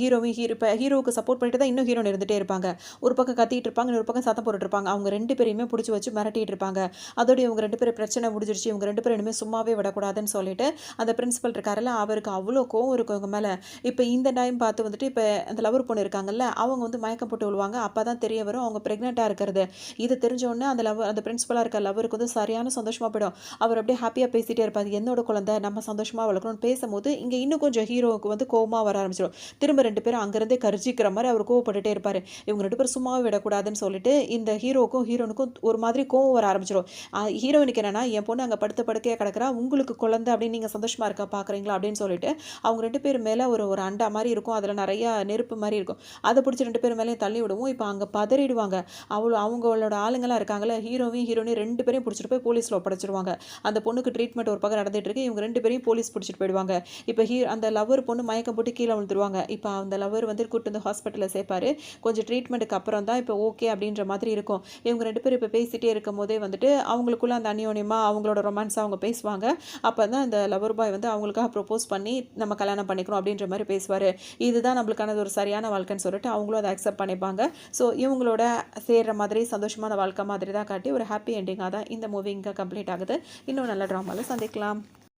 ஹீரோவுக்கு சப்போர்ட் பண்ணிட்டு தான் இன்னும் ஹீரோன்னு இருந்துகிட்டே இருப்பாங்க. ஒரு பக்கம் கத்திட்டு இருப்பாங்க, இன்னொரு பக்கம் சத்தம் போட்டுட்டு இருப்பாங்க. அவங்க 2 பேரையுமே பிடிச்சி வச்சு மிரட்டிட்டு இருப்பாங்க. அதோட இவங்க 2 பேரும் பிரச்சனை முடிஞ்சிருச்சு, இவங்க 2 பேரும் இனிமேல் சும்மாவே விடக்கூடாதுன்னு சொல்லிட்டு அந்த பிரின்சிபல் இருக்காருல்ல, அவருக்கு அவ்வளோ கோவம் இருக்கும் இவங்க மேலே. இப்போ இந்த டைம் பார்த்து வந்துட்டு இப்போ அந்த லவர் பொண்ணு இருக்காங்கல்ல, அவங்க வந்து மயக்கம் போட்டு விழுவாங்க. அப்போ தான் தெரிய வரும் அவங்க ப்ரெக்னெண்ட்டாக இருக்கிறது. இது தெரிஞ்சோடனே அந்த பிரின்சிபலாக இருக்க லவருக்கு வந்து சரியான சந்தோஷமாக போயிடும். அவர் அப்படியே ஹாப்பியாக பேசிகிட்டே இருப்பார். என்னோட குழந்தை, நம்ம சந்தோஷமாக வளர்க்கணும்னு பேசும்போது இங்கே இன்னும் கொஞ்சம் ஹீரோவுக்கு வந்து கோவமாக வர ஆரம்பிச்சிடும். திரும்ப 2 பேரும் அங்கேருந்தே கர்ஜிக்கிற மாதிரி அவர் கோவப்பட்டுட்டே இருப்பார். இவங்க 2 பேரும் சும்மாவே விடக்கூடாதுன்னு சொல்லிட்டு இந்த ஹீரோவுக்கும் ஹீரோனுக்கும் ஒரு மாதிரி கோவம் வர ஆரம்பிச்சிடும். ஹீரோயினுக்கு என்னன்னா, என் பொண்ணு அங்கே படுத்த படுக்கையாக கிடக்குறா, உங்களுக்கு குழந்தை அப்படின்னு நீங்கள் சந்தோஷமாக இருக்கா பார்க்குறீங்களா அப்படின்னு சொல்லிட்டு அவங்க 2 பேர் மேலே ஒரு அண்டா மாதிரி இருக்கும், அதில் நிறையா நெருப்பு மாதிரி இருக்கும். அதை பிடிச்சி 2 பேர் மேலேயும் தள்ளி விடுவோம். இப்போ அங்கே பதறிடுவாங்க. அவங்களோட ஆளுங்களாம் இருக்காங்களே, ஹீரோனையும் 2 பேரையும் பிடிச்சிட்டு போய் போலீஸில் ஒப்படைச்சிருவாங்க. அந்த பொண்ணுக்கு ட்ரீட்மெண்ட் ஒரு பக்கம் நடந்துட்டு இருக்கு. இவங்க 2 பேரையும் போலீஸ் பிடிச்சிட்டு போயிடுவாங்க. இப்போ அந்த லவர் பொண்ணு மயக்கம் போட்டு கீழே விழுந்துருவாங்க. இப்போ அந்த லவர் வந்து கூட்டு வந்து ஹாஸ்பிட்டலில் சேர்ப்பாரு. கொஞ்சம் ட்ரீட்மெண்ட்டுக்கு அப்புறம் தான் இப்போ ஓகே அப்படின்ற மாதிரி இருக்கும். இவங்க 2 பேரும் இப்போ பேசிகிட்டே இருக்கும் போதே வந்துட்டு அவங்களுக்குள்ள அந்த அந்யோன்யமாக அவங்களோட ரொமான்ஸாக அவங்க பேசுவாங்க. அப்போ தான் அந்த லவர் பாய் வந்து அவங்களுக்காக ப்ரொப்போஸ் பண்ணி நம்ம கல்யாணம் பண்ணிக்கணும் அப்படின்ற மாதிரி பேசுவார். இதுதான் நம்மளுக்கானது ஒரு சரியான வாழ்க்கைன்னு சொல்லிட்டு அவங்களும் அதை அக்செப்ட் பண்ணிப்பாங்க. ஸோ இவங்களோட சேர்கிற மாதிரி சந்தோஷமான வாழ்க்கை மாதிரி தான் காட்டி ஒரு ஹாப்பி எண்டிங்காக தான் இந்த மூவி இங்கே கம்ப்ளீட் ஆகுது. இன்னும் நல்ல ட்ராமாவில் சந்திக்கலாம்.